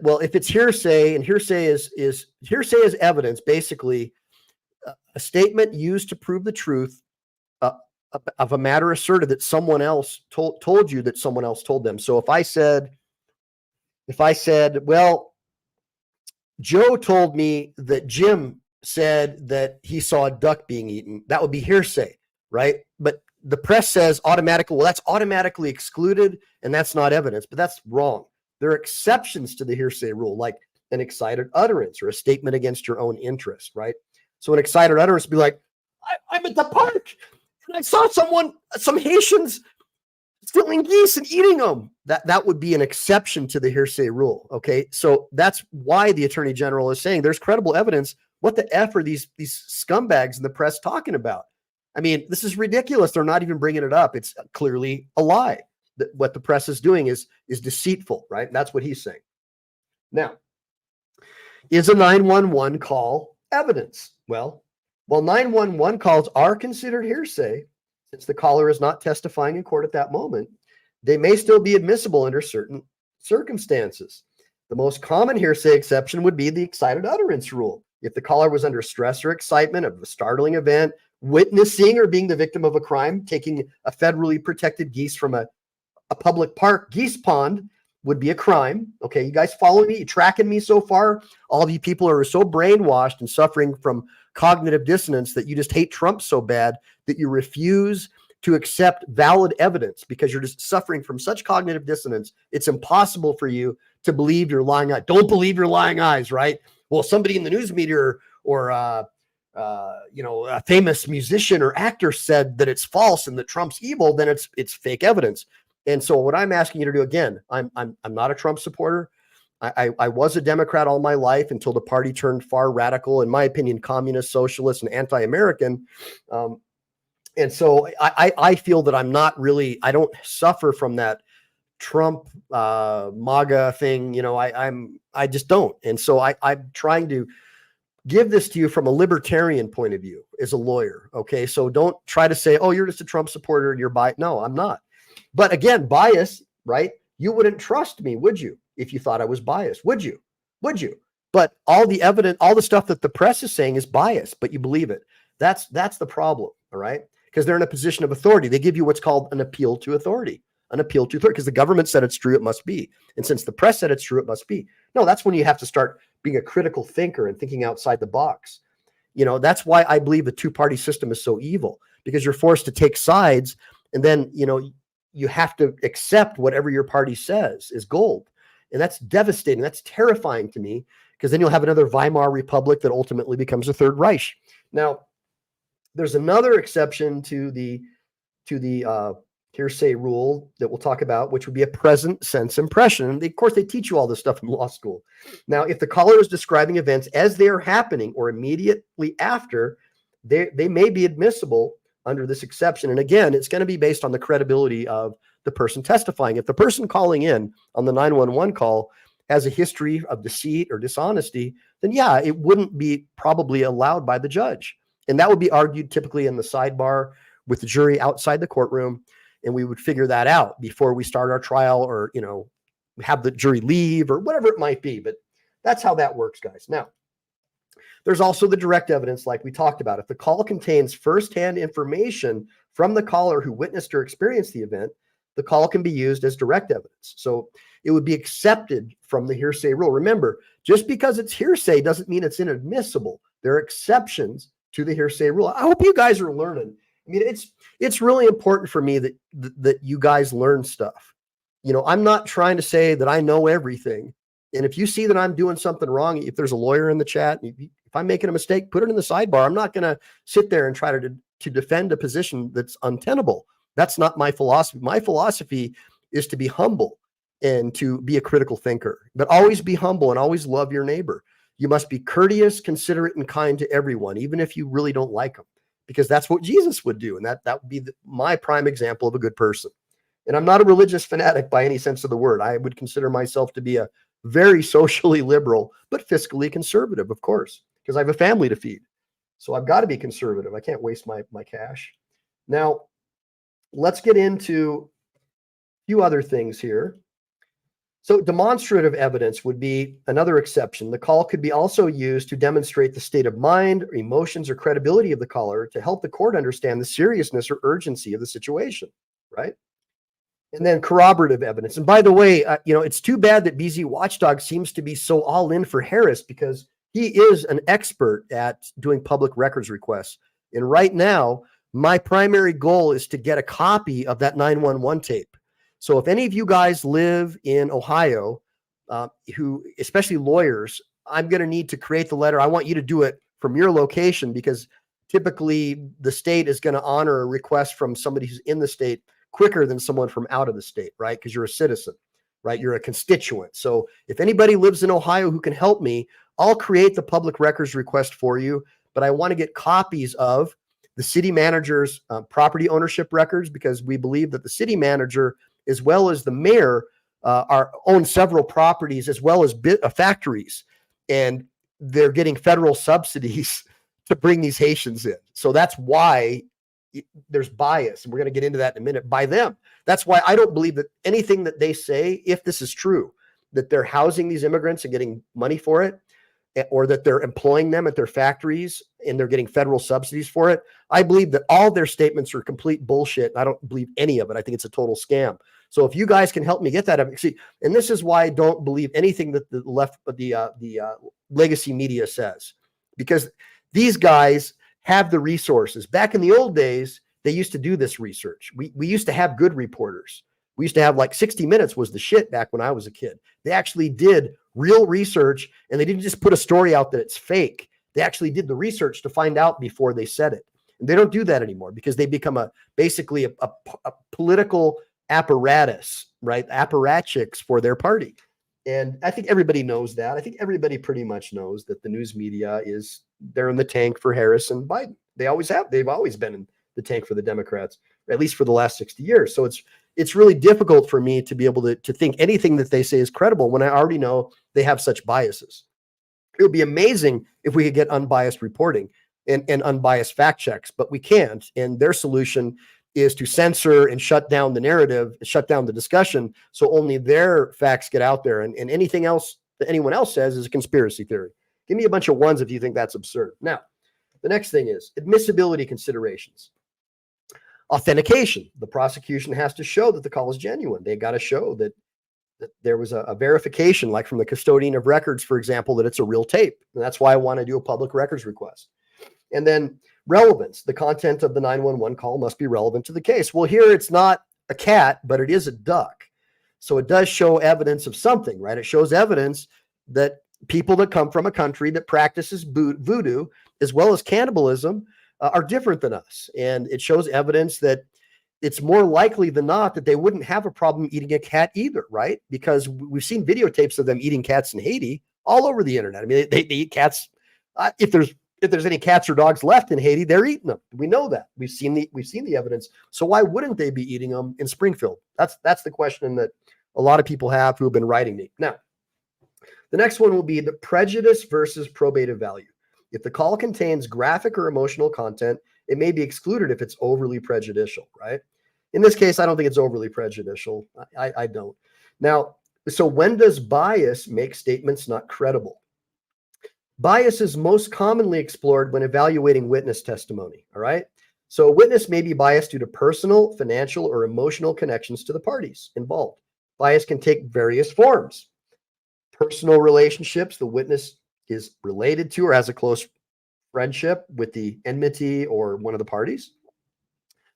well, if it's hearsay, and hearsay is evidence, basically a statement used to prove the truth of a matter asserted that someone else told you that someone else told them. So if I said, well, Joe told me that Jim said that he saw a duck being eaten, that would be hearsay, right? But the press says automatically, well, that's automatically excluded and that's not evidence, but that's wrong. There are exceptions to the hearsay rule, like an excited utterance or a statement against your own interest, right? So an excited utterance would be like, I'm at the park and I saw some Haitians stealing geese and eating them. That would be an exception to the hearsay rule. Okay. So that's why the attorney general is saying there's credible evidence. What the F are these scumbags in the press talking about? I mean, this is ridiculous. They're not even bringing it up. It's clearly a lie. What the press is doing is deceitful, right? And that's what he's saying. Now, is a 911 call evidence? Well, while 911 calls are considered hearsay, since the caller is not testifying in court at that moment, they may still be admissible under certain circumstances. The most common hearsay exception would be the excited utterance rule. If the caller was under stress or excitement of a startling event, witnessing or being the victim of a crime, taking a federally protected geese from a public park geese pond would be a crime. Okay, you guys follow me? You tracking me so far? All of you people are so brainwashed and suffering from cognitive dissonance that you just hate Trump so bad that you refuse to accept valid evidence because you're just suffering from such cognitive dissonance. It's impossible for you to believe your lying eyes. Don't believe your lying eyes, right? Well, somebody in the news media or a famous musician or actor said that it's false and that Trump's evil, then it's fake evidence. And so what I'm asking you to do, again, I'm not a Trump supporter. I was a Democrat all my life until the party turned far radical, in my opinion, communist, socialist, and anti-American. And so I feel that I don't suffer from that Trump MAGA thing. I just don't. And so I'm trying to give this to you from a libertarian point of view as a lawyer. Okay. So don't try to say, oh, you're just a Trump supporter and you're biased. No, I'm not. But again, bias, right? You wouldn't trust me, would you? If you thought I was biased, would you? Would you? But all the evidence, all the stuff that the press is saying is biased, but you believe it. That's the problem. All right. Because they're in a position of authority. They give you what's called an appeal to authority. An appeal to authority. Because the government said it's true, it must be. And since the press said it's true, it must be. No, that's when you have to start being a critical thinker and thinking outside the box. That's why I believe the two-party system is so evil, because you're forced to take sides, and then, you have to accept whatever your party says is gold. And that's devastating. That's terrifying to me, because then you'll have another Weimar Republic that ultimately becomes a Third Reich. Now, there's another exception to the hearsay rule that we'll talk about, which would be a present sense impression. And of course, they teach you all this stuff in law school. Now, if the caller is describing events as they are happening or immediately after, they may be admissible under this exception. And again, it's going to be based on the credibility of the person testifying. If the person calling in on the 911 call has a history of deceit or dishonesty, then yeah, it wouldn't be probably allowed by the judge. And that would be argued typically in the sidebar with the jury outside the courtroom. And we would figure that out before we start our trial, or, have the jury leave or whatever it might be. But that's how that works, guys. Now, there's also the direct evidence, like we talked about. If the call contains firsthand information from the caller who witnessed or experienced the event, the call can be used as direct evidence. So it would be accepted from the hearsay rule. Remember, just because it's hearsay doesn't mean it's inadmissible. There are exceptions to the hearsay rule. I hope you guys are learning. I mean, it's really important for me that you guys learn stuff. I'm not trying to say that I know everything. And if you see that I'm doing something wrong, if there's a lawyer in the chat, if I'm making a mistake, put it in the sidebar. I'm not going to sit there and try to defend a position that's untenable. That's not my philosophy. My philosophy is to be humble and to be a critical thinker, but always be humble and always love your neighbor. You must be courteous, considerate, and kind to everyone, even if you really don't like them, because that's what Jesus would do. And that would be my prime example of a good person. And I'm not a religious fanatic by any sense of the word. I would consider myself to be a very socially liberal, but fiscally conservative, of course, because I have a family to feed. So I've got to be conservative. I can't waste my cash. Now, let's get into a few other things here. So demonstrative evidence would be another exception. The call could be also used to demonstrate the state of mind, or emotions, or credibility of the caller to help the court understand the seriousness or urgency of the situation, right? And then corroborative evidence. And by the way, it's too bad that BZ Watchdog seems to be so all in for Harris, because he is an expert at doing public records requests. And right now, my primary goal is to get a copy of that 911 tape. So if any of you guys live in Ohio, especially lawyers, I'm going to need to create the letter. I want you to do it from your location, because typically the state is going to honor a request from somebody who's in the state quicker than someone from out of the state, right? Because you're a citizen, right? You're a constituent. So if anybody lives in Ohio who can help me, I'll create the public records request for you. But I want to get copies of the city manager's property ownership records, because we believe that the city manager, as well as the mayor, own several properties as well as factories, and they're getting federal subsidies to bring these Haitians in. So that's why there's bias, and we're going to get into that in a minute, by them. That's why I don't believe that anything that they say, if this is true, that they're housing these immigrants and getting money for it, or that they're employing them at their factories and they're getting federal subsidies for it. I believe that all their statements are complete bullshit. I don't believe any of it. I think it's a total scam. So if you guys can help me get that, see, and this is why I don't believe anything that the legacy media says, because these guys have the resources. Back in the old days, they used to do this research. We used to have good reporters. We used to have, like, 60 Minutes was the shit back when I was a kid. They actually did real research, and they didn't just put a story out that it's fake. They actually did the research to find out before they said it. And they don't do that anymore, because they become basically a political apparatus, right? Apparatchiks for their party. And I think everybody knows that. I think everybody pretty much knows that the news media they're in the tank for Harris and Biden. They always have. They've always been the tank for the Democrats, at least for the last 60 years. So it's really difficult for me to be able to think anything that they say is credible when I already know they have such biases. It would be amazing if we could get unbiased reporting and unbiased fact checks, but we can't. And their solution is to censor and shut down the narrative, shut down the discussion, so only their facts get out there. And anything else that anyone else says is a conspiracy theory. Give me a bunch of ones if you think that's absurd. Now, the next thing is admissibility considerations. Authentication. The prosecution has to show that the call is genuine. They got to show that there was a verification, like from the custodian of records, for example, that it's a real tape. And that's why I want to do a public records request. And then relevance. The content of the 911 call must be relevant to the case. Well, here it's not a cat, but it is a duck. So it does show evidence of something, right? It shows evidence that people that come from a country that practices voodoo as well as cannibalism are different than us. And it shows evidence that it's more likely than not that they wouldn't have a problem eating a cat either, right? Because we've seen videotapes of them eating cats in Haiti all over the internet. I mean, they eat cats. If there's any cats or dogs left in Haiti, they're eating them. We know that. We've seen the evidence. So why wouldn't they be eating them in Springfield? That's the question that a lot of people have who have been writing me. Now, the next one will be the prejudice versus probative value. If the call contains graphic or emotional content, it may be excluded if it's overly prejudicial, right? In this case, I don't think it's overly prejudicial. I don't. Now, so when does bias make statements not credible? Bias is most commonly explored when evaluating witness testimony, all right? So a witness may be biased due to personal, financial, or emotional connections to the parties involved. Bias can take various forms. Personal relationships, the witness is related to or has a close friendship with the enmity or one of the parties.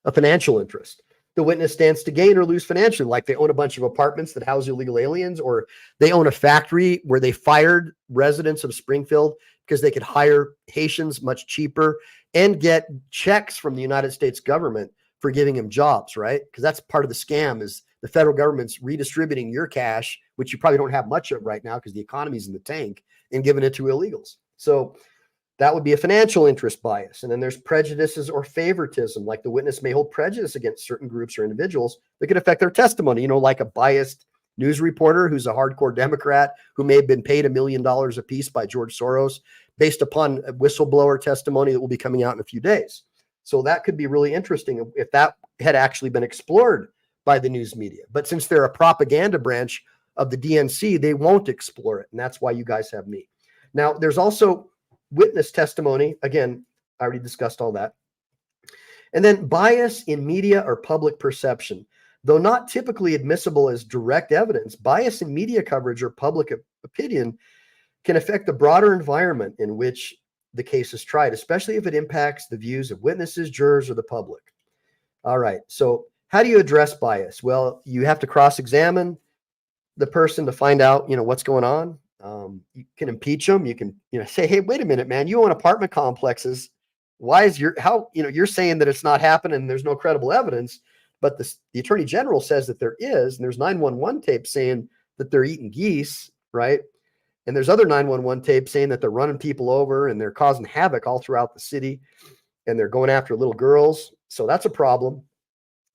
A financial interest. The witness stands to gain or lose financially, like they own a bunch of apartments that house illegal aliens, or they own a factory where they fired residents of Springfield because they could hire Haitians much cheaper and get checks from the United States government for giving them jobs, right? Because that's part of the scam, is the federal government's redistributing your cash, which you probably don't have much of right now because the economy's in the tank, and giving it to illegals. So that would be a financial interest bias. And then there's prejudices or favoritism, like the witness may hold prejudice against certain groups or individuals that could affect their testimony, like a biased news reporter who's a hardcore Democrat who may have been paid $1 million a piece by George Soros based upon a whistleblower testimony that will be coming out in a few days. So that could be really interesting if that had actually been explored by the news media. But since they're a propaganda branch of the DNC, they won't explore it. And that's why you guys have me. Now, there's also witness testimony. Again, I already discussed all that. And then bias in media or public perception. Though not typically admissible as direct evidence, bias in media coverage or public opinion can affect the broader environment in which the case is tried, especially if it impacts the views of witnesses, jurors, or the public. All right. So how do you address bias? Well, you have to cross-examine the person to find out, what's going on. You can impeach them. You can, say, hey, wait a minute, man, you own apartment complexes. Why is you're saying that it's not happening and there's no credible evidence, but the attorney general says that there is, and there's 911 tapes saying that they're eating geese, right? And there's other 911 tapes saying that they're running people over and they're causing havoc all throughout the city and they're going after little girls. So that's a problem.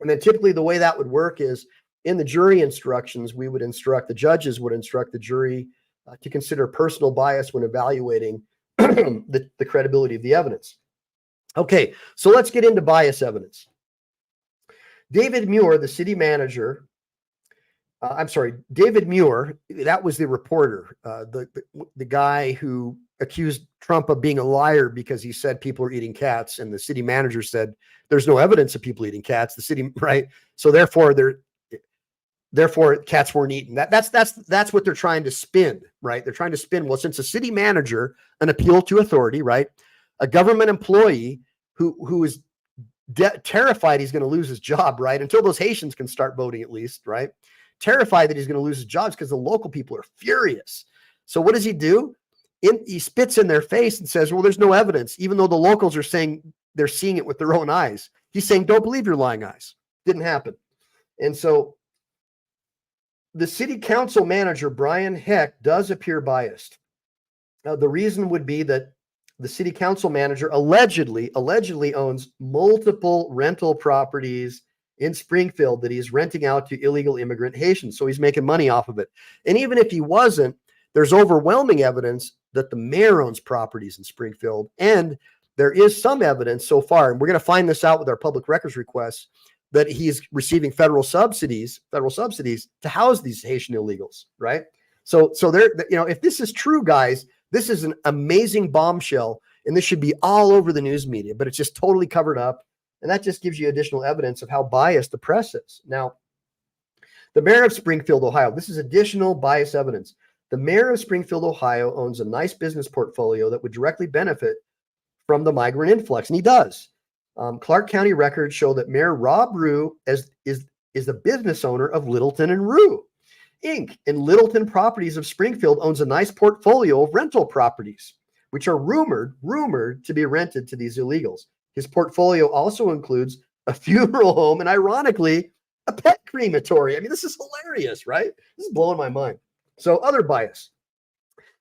And then typically the way that would work is in the jury instructions, the judges would instruct the jury to consider personal bias when evaluating the credibility of the evidence. Okay, so let's get into bias evidence. David Muir, the city manager, David Muir, that was the reporter, the guy who accused Trump of being a liar because he said people are eating cats, and the city manager said there's no evidence of people eating cats. The city, right? So therefore cats weren't eaten. That's what they're trying to spin, right? They're trying to spin. Well, since a city manager, an appeal to authority, right? A government employee who is terrified he's going to lose his job, right? Until those Haitians can start voting, at least, right? Terrified that he's going to lose his jobs because the local people are furious. So what does he do? He spits in their face and says, well, there's no evidence, even though the locals are saying they're seeing it with their own eyes. He's saying, don't believe your lying eyes. Didn't happen. And so the city council manager, Brian Heck, does appear biased. The reason would be that the city council manager allegedly owns multiple rental properties in Springfield that he's renting out to illegal immigrant Haitians. So he's making money off of it. And even if he wasn't, there's overwhelming evidence that the mayor owns properties in Springfield. And there is some evidence so far, and we're going to find this out with our public records requests, that he's receiving federal subsidies to house these Haitian illegals, right? So there, if this is true, guys, this is an amazing bombshell, and this should be all over the news media, but it's just totally covered up. And that just gives you additional evidence of how biased the press is. Now, the mayor of Springfield, Ohio, this is additional bias evidence. The mayor of Springfield, Ohio owns a nice business portfolio that would directly benefit from the migrant influx, and he does. Clark County records show that Mayor Rob Rue is the business owner of Littleton and Rue Inc. And Littleton Properties of Springfield owns a nice portfolio of rental properties, which are rumored to be rented to these illegals. His portfolio also includes a funeral home and, ironically, a pet crematory. I mean, this is hilarious, right? This is blowing my mind. So, other bias.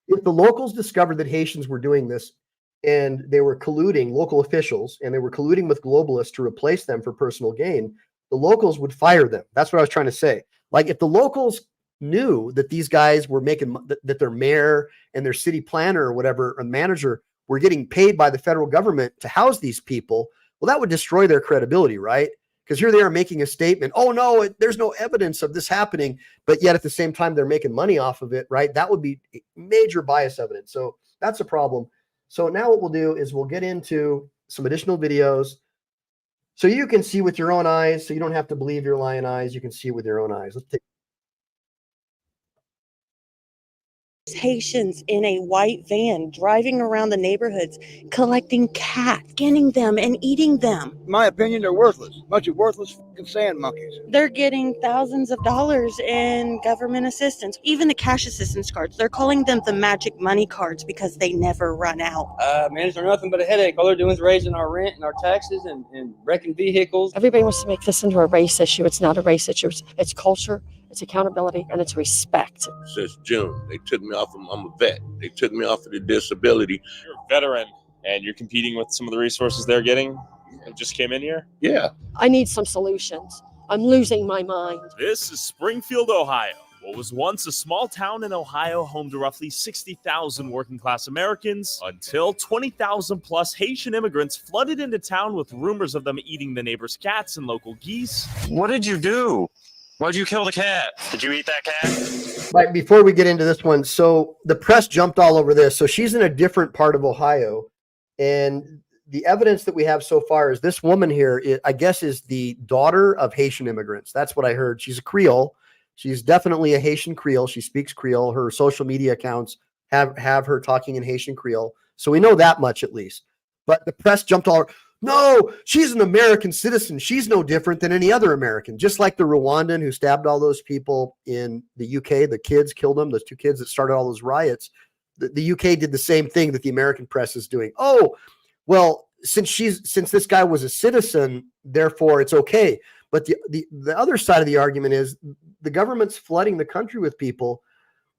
If the locals discovered that Haitians were doing this and they were colluding, local officials, and they were colluding with globalists to replace them for personal gain, the locals would fire them. That's what I was trying to say. Like, if the locals knew that these guys were making, that their mayor and their city planner or whatever, or manager, were getting paid by the federal government to house these people, well, that would destroy their credibility, right? Because here they are making a statement, oh no, there's no evidence of this happening, but yet at the same time, they're making money off of it, right? That would be major bias evidence. So that's a problem. So now what we'll do is we'll get into some additional videos so you can see with your own eyes, so you don't have to believe your lying eyes, you can see with your own eyes. Let's take Haitians in a white van driving around the neighborhoods, collecting cats, skinning them and eating them. In my opinion, they're worthless. Bunch of worthless fucking sand monkeys. They're getting thousands of dollars in government assistance, even the cash assistance cards. They're calling them the magic money cards because they never run out. Managers are nothing but a headache. All they're doing is raising our rent and our taxes and wrecking vehicles. Everybody wants to make this into a race issue. It's not a race issue. It's culture. It's accountability, and it's respect. Since June, they took me off of, I'm a vet. They took me off of the disability. You're a veteran, and you're competing with some of the resources they're getting and just came in here? Yeah. I need some solutions. I'm losing my mind. This is Springfield, Ohio. What was once a small town in Ohio, home to roughly 60,000 working-class Americans, until 20,000 plus Haitian immigrants flooded into town with rumors of them eating the neighbors' cats and local geese. What did you do? Why'd you kill the cat? Did you eat that cat? Right, before we get into this one, so the press jumped all over this. So she's in a different part of Ohio, and the evidence that we have so far is this woman here, I guess, is the daughter of Haitian immigrants. That's what I heard. She's a Creole. She's definitely a Haitian Creole. She speaks Creole. Her social media accounts have her talking in Haitian Creole. So we know that much at least. But the press jumped all over. No, she's an American citizen. She's no different than any other American. Just like the Rwandan who stabbed all those people in the UK, the kids killed them, those two kids that started all those riots. The UK did the same thing that the American press is doing. Oh, well, since this guy was a citizen, therefore it's okay. But the other side of the argument is the government's flooding the country with people,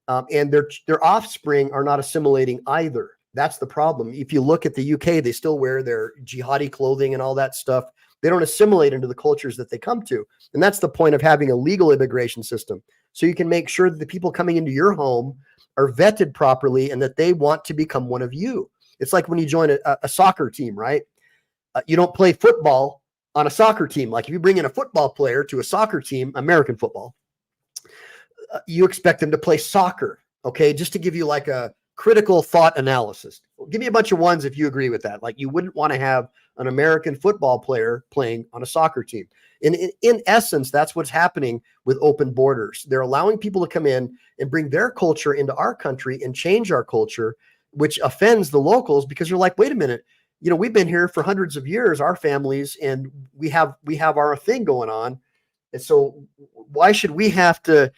and their offspring are not assimilating either. That's the problem. If you look at the UK, they still wear their jihadi clothing and all that stuff. They don't assimilate into the cultures that they come to. And that's the point of having a legal immigration system. So you can make sure that the people coming into your home are vetted properly and that they want to become one of you. It's like when you join a soccer team, right? You don't play football on a soccer team. Like if you bring in a football player to a soccer team, American football, you expect them to play soccer. Okay. Just to give you like a critical thought analysis. Give me a bunch of ones if you agree with that. Like you wouldn't want to have an American football player playing on a soccer team. In essence, that's what's happening with open borders. They're allowing people to come in and bring their culture into our country and change our culture, which offends the locals because you're like, wait a minute, you know, we've been here for hundreds of years, our families, and we have our thing going on. And so why should we have to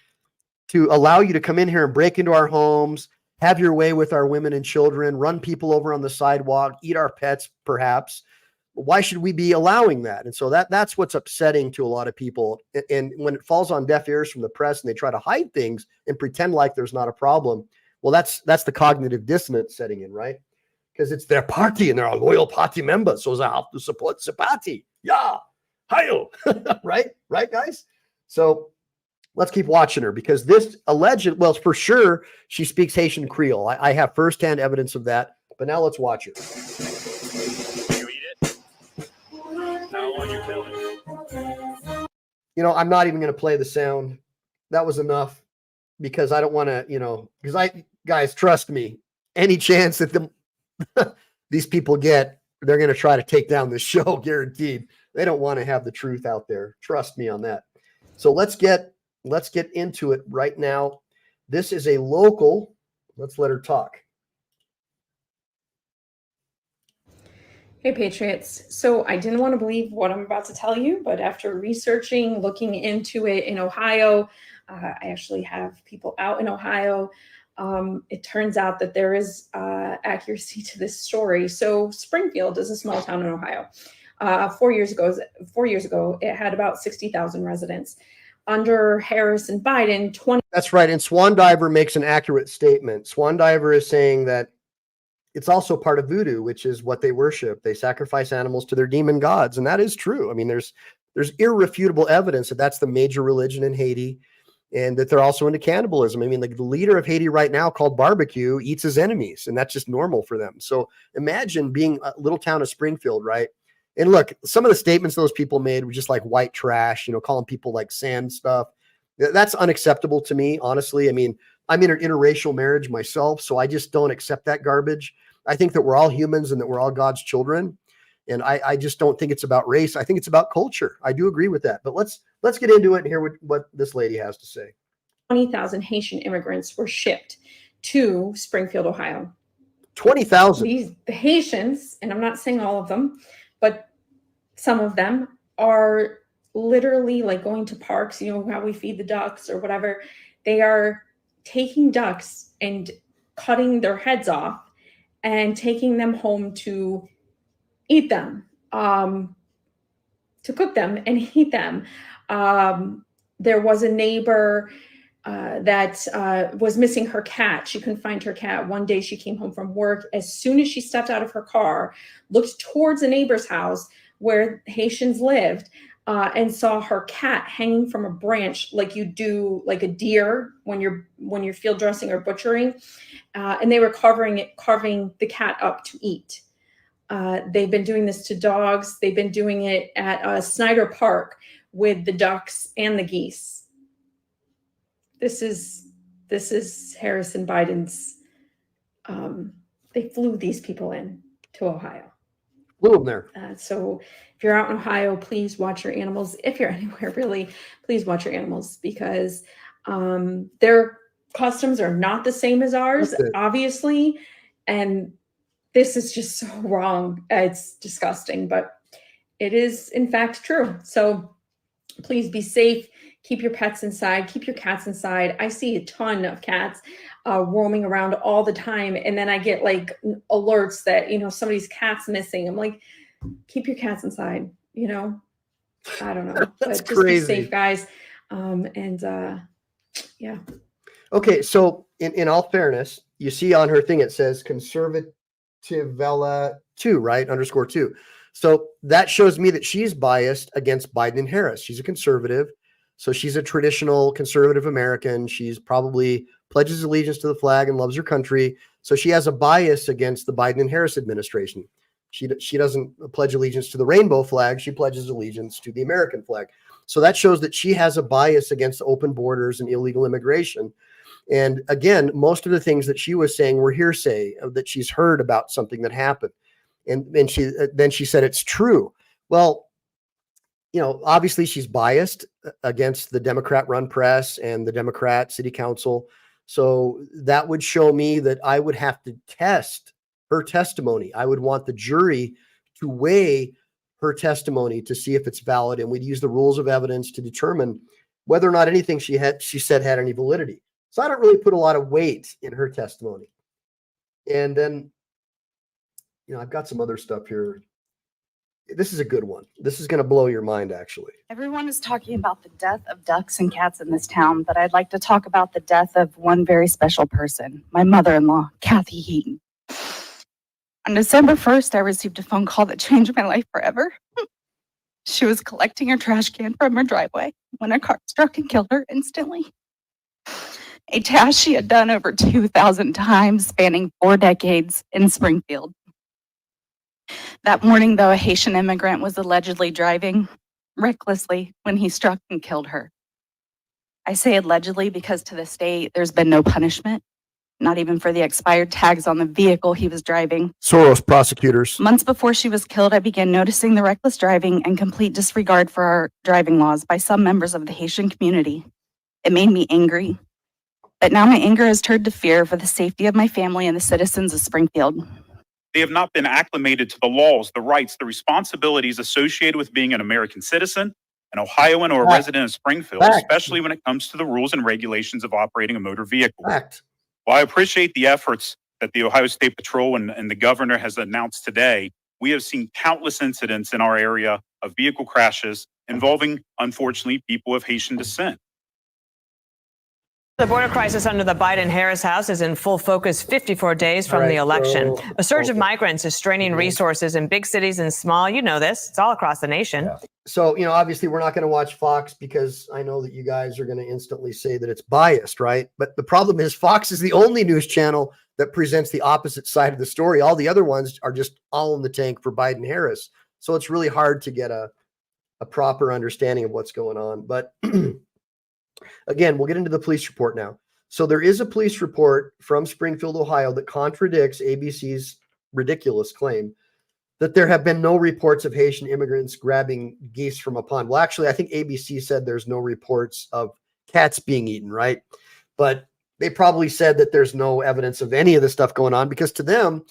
allow you to come in here and break into our homes, have your way with our women and children, run people over on the sidewalk, eat our pets, perhaps? Why should we be allowing that? And so that's what's upsetting to a lot of people. And when it falls on deaf ears from the press and they try to hide things and pretend like there's not a problem, well, that's the cognitive dissonance setting in, right? because it's their party and they're a loyal party member. So I have to support the party. Yeah. Hi-yo. Right, guys? So let's keep watching her, because this alleged, well, for sure, she speaks Haitian Creole. I have firsthand evidence of that. But now let's watch her. You eat it. Now on your belly. You know, I'm not even going to play the sound. That was enough, because I don't want to, because guys, trust me, any chance that these people get, they're going to try to take down this show, guaranteed. They don't want to have the truth out there. Trust me on that. So let's get into it right now. This is a local. Let's let her talk. Hey, Patriots. So I didn't want to believe what I'm about to tell you, but after researching, looking into it in Ohio, I actually have people out in Ohio. It turns out that there is accuracy to this story. So Springfield is a small town in Ohio. 4 years ago, it had about 60,000 residents. Under Harris and Biden, That's right. And Swan Diver makes an accurate statement. Swan Diver is saying that it's also part of voodoo, which is what they worship. They sacrifice animals to their demon gods. And that is true. I mean, there's irrefutable evidence that that's the major religion in Haiti, and that they're also into cannibalism. I mean, like the leader of Haiti right now, called Barbecue, eats his enemies, and that's just normal for them. So imagine being a little town of Springfield, right? And look, some of the statements those people made were just like white trash, calling people like sand stuff. That's unacceptable to me, honestly. I mean, I'm in an interracial marriage myself, so I just don't accept that garbage. I think that we're all humans and that we're all God's children. And I just don't think it's about race. I think it's about culture. I do agree with that. But let's get into it and hear what this lady has to say. 20,000 Haitian immigrants were shipped to Springfield, Ohio. 20,000. The Haitians, and I'm not saying all of them, but some of them are literally like going to parks, how we feed the ducks or whatever. They are taking ducks and cutting their heads off and taking them home to eat them, to cook them and eat them. There was a neighbor that was missing her cat. She couldn't find her cat. One day she came home from work. As soon as she stepped out of her car, looked towards a neighbor's house where Haitians lived, and saw her cat hanging from a branch, like you do like a deer when you're field dressing or butchering, and they were carving the cat up to eat. They've been doing this to dogs. They've been doing it at Snyder Park with the ducks and the geese. This is Harris and Biden's. They flew these people in to Ohio. Flew them there. So if you're out in Ohio, please watch your animals. If you're anywhere, really, please watch your animals, because their customs are not the same as ours, obviously. And this is just so wrong. It's disgusting, but it is in fact true. So please be safe. Keep your pets inside. Keep your cats inside. I see a ton of cats roaming around all the time. And then I get like alerts that, somebody's cat's missing. I'm like, keep your cats inside, I don't know. That's but just crazy. Be safe, guys. Yeah. Okay. So in all fairness, you see on her thing, it says Conservativella 2, right? _2. So that shows me that she's biased against Biden and Harris. She's a conservative. So she's a traditional conservative American. She's probably pledges allegiance to the flag and loves her country. So she has a bias against the Biden and Harris administration. She doesn't pledge allegiance to the rainbow flag. She pledges allegiance to the American flag. So that shows that she has a bias against open borders and illegal immigration. And again, most of the things that she was saying were hearsay, that she's heard about something that happened. And then she said it's true. Well, obviously she's biased against the Democrat-run press and the Democrat city council. So that would show me that I would have to test her testimony. I would want the jury to weigh her testimony to see if it's valid. And we'd use the rules of evidence to determine whether or not anything she said had any validity. So I don't really put a lot of weight in her testimony. And then, I've got some other stuff here. This is a good one. This is going to blow your mind, actually. Everyone is talking about the death of ducks and cats in this town, but I'd like to talk about the death of one very special person, my mother-in-law, Kathy Heaton. On December 1st, I received a phone call that changed my life forever. She was collecting her trash can from her driveway when a car struck and killed her instantly. A task she had done over 2,000 times, spanning 4 decades in Springfield. That morning, though, a Haitian immigrant was allegedly driving recklessly when he struck and killed her. I say allegedly because to this day, there's been no punishment, not even for the expired tags on the vehicle he was driving. Soros prosecutors. Months before she was killed, I began noticing the reckless driving and complete disregard for our driving laws by some members of the Haitian community. It made me angry. But now my anger has turned to fear for the safety of my family and the citizens of Springfield. They have not been acclimated to the laws, the rights, the responsibilities associated with being an American citizen, an Ohioan, or a resident of Springfield, especially when it comes to the rules and regulations of operating a motor vehicle. While I appreciate the efforts that the Ohio State Patrol and the governor has announced today, we have seen countless incidents in our area of vehicle crashes involving, unfortunately, people of Haitian descent. The border crisis under the Biden-Harris House is in full focus 54 days from the election. A surge of migrants is straining resources in big cities and small. You know this. It's all across the nation. So, obviously we're not going to watch Fox because I know that you guys are going to instantly say that it's biased, right? But the problem is Fox is the only news channel that presents the opposite side of the story. All the other ones are just all in the tank for Biden-Harris. So it's really hard to get a proper understanding of what's going on. But again, we'll get into the police report now. So there is a police report from Springfield, Ohio that contradicts ABC's ridiculous claim that there have been no reports of Haitian immigrants grabbing geese from a pond. Well, actually, I think ABC said there's no reports of cats being eaten, right? But they probably said that there's no evidence of any of this stuff going on because to them,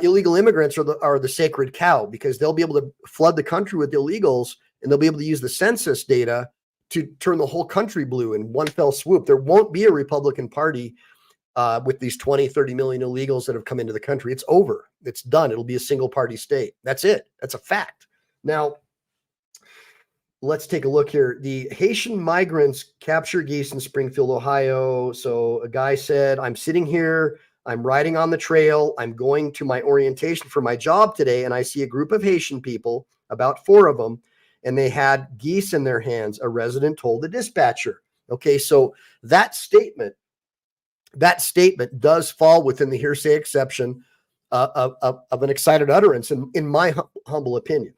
illegal immigrants are the sacred cow because they'll be able to flood the country with illegals and they'll be able to use the census data to turn the whole country blue in one fell swoop. There won't be a Republican Party with these 20, 30 million illegals that have come into the country. It's over. It's done. It'll be a single party state. That's it. That's a fact. Now, let's take a look here. The Haitian migrants capture geese in Springfield, Ohio. So a guy said, I'm sitting here, I'm riding on the trail, I'm going to my orientation for my job today, and I see a group of Haitian people, about 4 of them, and they had geese in their hands, a resident told the dispatcher. Okay, so that statement does fall within the hearsay exception of an excited utterance, in my humble opinion.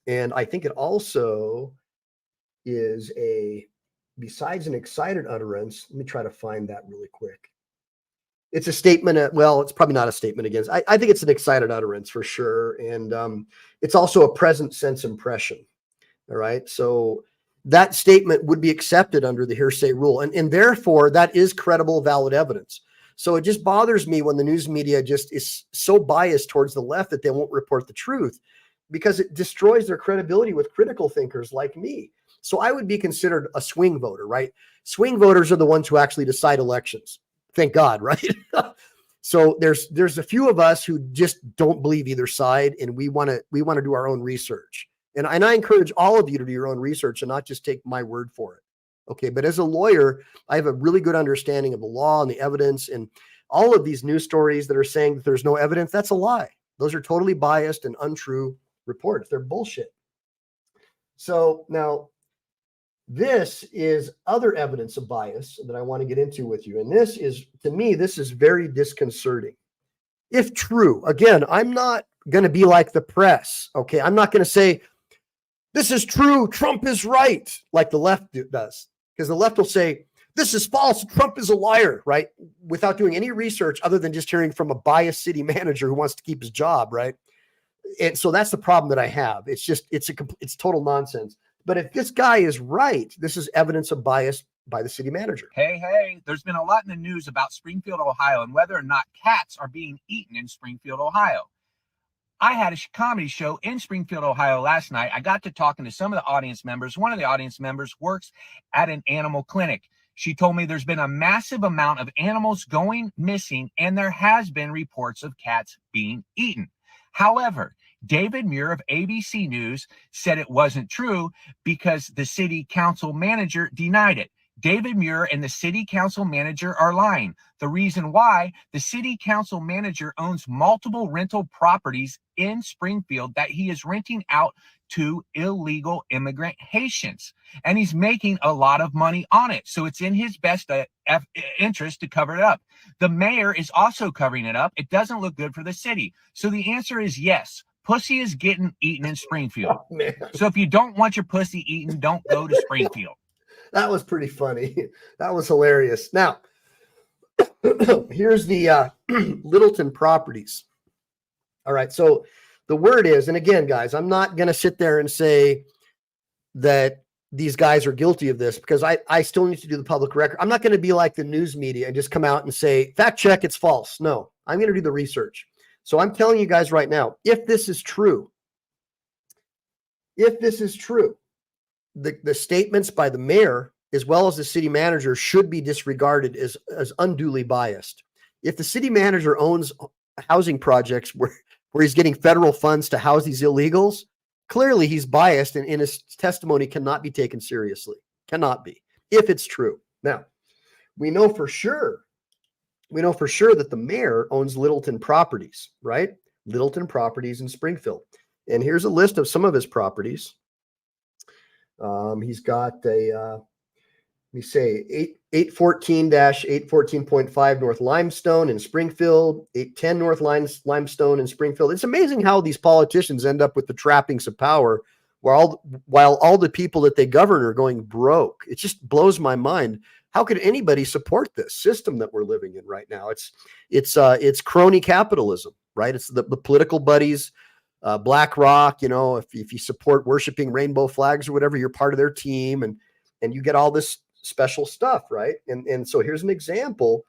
And I think it also is besides an excited utterance, let me try to find that really quick. It's a statement. Well, it's probably not a statement against. I think it's an excited utterance for sure. And it's also a present sense impression. All right. So that statement would be accepted under the hearsay rule. And therefore, that is credible, valid evidence. So it just bothers me when the news media just is so biased towards the left that they won't report the truth because it destroys their credibility with critical thinkers like me. So I would be considered a swing voter, right? Swing voters are the ones who actually decide elections. Thank God, right? So there's a few of us who just don't believe either side, and we want to do our own research. And I encourage all of you to do your own research and not just take my word for it. Okay, but as a lawyer, I have a really good understanding of the law and the evidence, and all of these news stories that are saying that there's no evidence, that's a lie. Those are totally biased and untrue reports. They're bullshit. So now this is other evidence of bias that I want to get into with you. And this is, to me, this is very disconcerting. If true, again, I'm not going to be like the press. Okay, I'm not going to say, this is true, Trump is right, like the left does. Because the left will say, this is false, Trump is a liar, right? Without doing any research other than just hearing from a biased city manager who wants to keep his job, right? And so that's the problem that I have. It's just, it's total nonsense. But if this guy is right, this is evidence of bias by the city manager. Hey, there's been a lot in the news about Springfield, Ohio, and whether or not cats are being eaten in Springfield, Ohio. I had a comedy show in Springfield, Ohio last night. I got to talking to some of the audience members. One of the audience members works at an animal clinic. She told me there's been a massive amount of animals going missing, and there has been reports of cats being eaten. However, David Muir of ABC News said it wasn't true because the city council manager denied it. David Muir and the city council manager are lying. The reason why: the city council manager owns multiple rental properties in Springfield that he is renting out to illegal immigrant Haitians, and he's making a lot of money on it. So it's in his best interest to cover it up. The mayor is also covering it up. It doesn't look good for the city. So the answer is yes. Pussy is getting eaten in Springfield. Man. So if you don't want your pussy eaten, don't go to Springfield. That was pretty funny. That was hilarious. Now, here's the Littleton properties. All right. So the word is, and again, guys, I'm not going to sit there and say that these guys are guilty of this, because I still need to do the public record. I'm not going to be like the news media and just come out and say, fact check, it's false. No, I'm going to do the research. So I'm telling you guys right now, if this is true, the statements by the mayor as well as the city manager should be disregarded as unduly biased. If the city manager owns housing projects where he's getting federal funds to house these illegals, clearly he's biased, and his testimony cannot be taken seriously. Cannot be, if it's true. Now, we know for sure that the mayor owns Littleton properties, right? Littleton properties in Springfield. And here's a list of some of his properties. He's got a, let me say, 814-814.5 North Limestone in Springfield, 810 North Limestone in Springfield. It's amazing how these politicians end up with the trappings of power while all the people that they govern are going broke. It just blows my mind. How could anybody support this system that we're living in right now? It's crony capitalism, right? It's the political buddies, BlackRock. You know, if you support worshiping rainbow flags or whatever, you're part of their team, and you get all this special stuff, right? And so here's an example.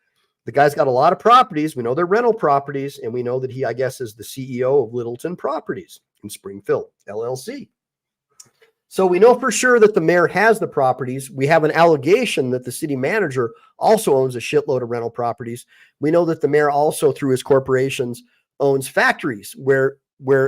The guy's got a lot of properties. We know they're rental properties, and we know that he, I guess, is the CEO of Littleton Properties in Springfield, LLC. So we know for sure that the mayor has the properties. We have an allegation that the city manager also owns a shitload of rental properties. We know that the mayor also, through his corporations, owns factories where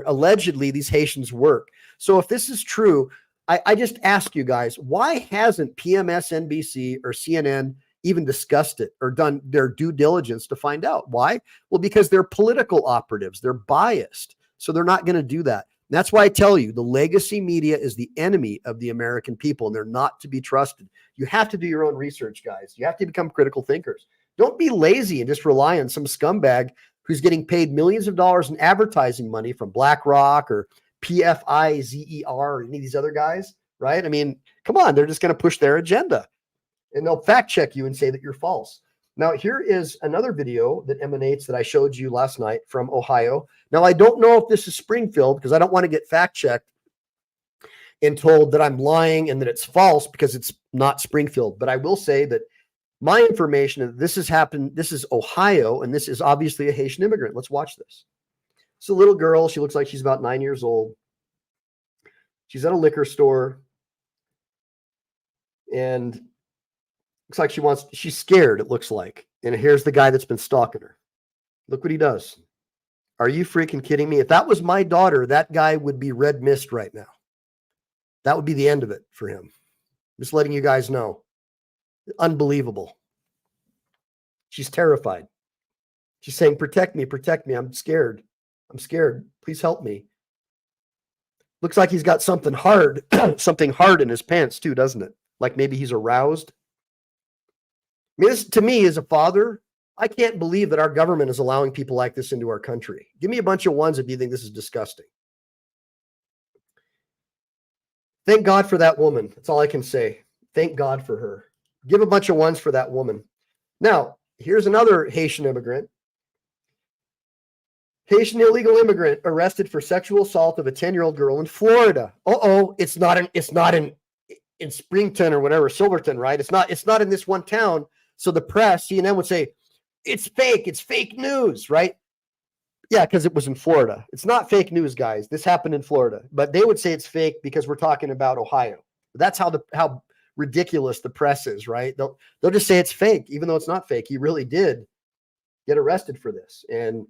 allegedly these Haitians work. So if this is true, I just ask you guys, why hasn't PMSNBC or CNN even discussed it or done their due diligence to find out? Why? Well, because they're political operatives. They're biased. So they're not going to do that. And that's why I tell you, the legacy media is the enemy of the American people, and they're not to be trusted. You have to do your own research, guys. You have to become critical thinkers. Don't be lazy and just rely on some scumbag who's getting paid millions of dollars in advertising money from BlackRock or PFIZER or any of these other guys, right? I mean, come on, they're just going to push their agenda, and they'll fact check you and say that you're false. Now, here is another video that emanates that I showed you last night from Ohio. Now, I don't know if this is Springfield because I don't want to get fact checked and told that I'm lying and that it's false because it's not Springfield. But I will say that my information, this has happened. This is Ohio, and this is obviously a Haitian immigrant. Let's watch this. It's a little girl. She looks like she's about 9 years old. She's at a liquor store, and looks like she's scared, it looks like. And here's the guy that's been stalking her. Look what he does. Are you freaking kidding me? If that was my daughter, that guy would be red mist right now. That would be the end of it for him. Just letting you guys know. Unbelievable. She's terrified. She's saying, protect me, protect me. I'm scared. I'm scared. Please help me. Looks like he's got something hard, something hard in his pants too, doesn't it? Like maybe he's aroused. I mean, this, to me, as a father, I can't believe that our government is allowing people like this into our country. Give me a bunch of ones if you think this is disgusting. Thank God for that woman. That's all I can say. Thank God for her. Give a bunch of ones for that woman. Now, here's another Haitian immigrant. Haitian illegal immigrant arrested for sexual assault of a 10-year-old girl in Florida. It's not in Springton or whatever, Silverton, right? It's not in this one town. So the press, CNN would say, it's fake news, right? Yeah, because it was in Florida. It's not fake news, guys. This happened in Florida. But they would say it's fake because we're talking about Ohio. That's how ridiculous the press is, right? They'll just say it's fake, even though it's not fake. He really did get arrested for this. And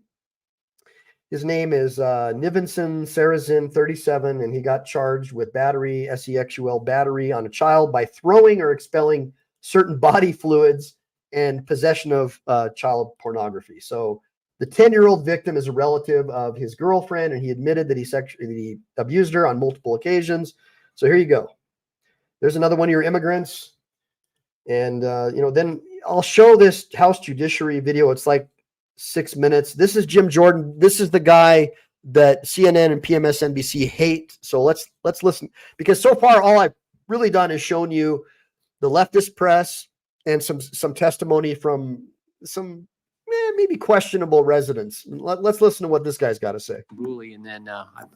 his name is Nivenson Sarazin, 37, and he got charged with battery, SEXUL battery on a child by throwing or expelling certain body fluids and possession of child pornography. So the 10-year-old victim is a relative of his girlfriend, and he admitted that he abused her on multiple occasions. So here you go. There's another one of your immigrants. And, then I'll show this House Judiciary video. It's like 6 minutes. This is Jim Jordan. This is the guy that CNN and PMSNBC hate. So let's listen, because so far all I've really done is shown you the leftist press and some testimony from some maybe questionable residents. Let's listen to what this guy's got to say. And then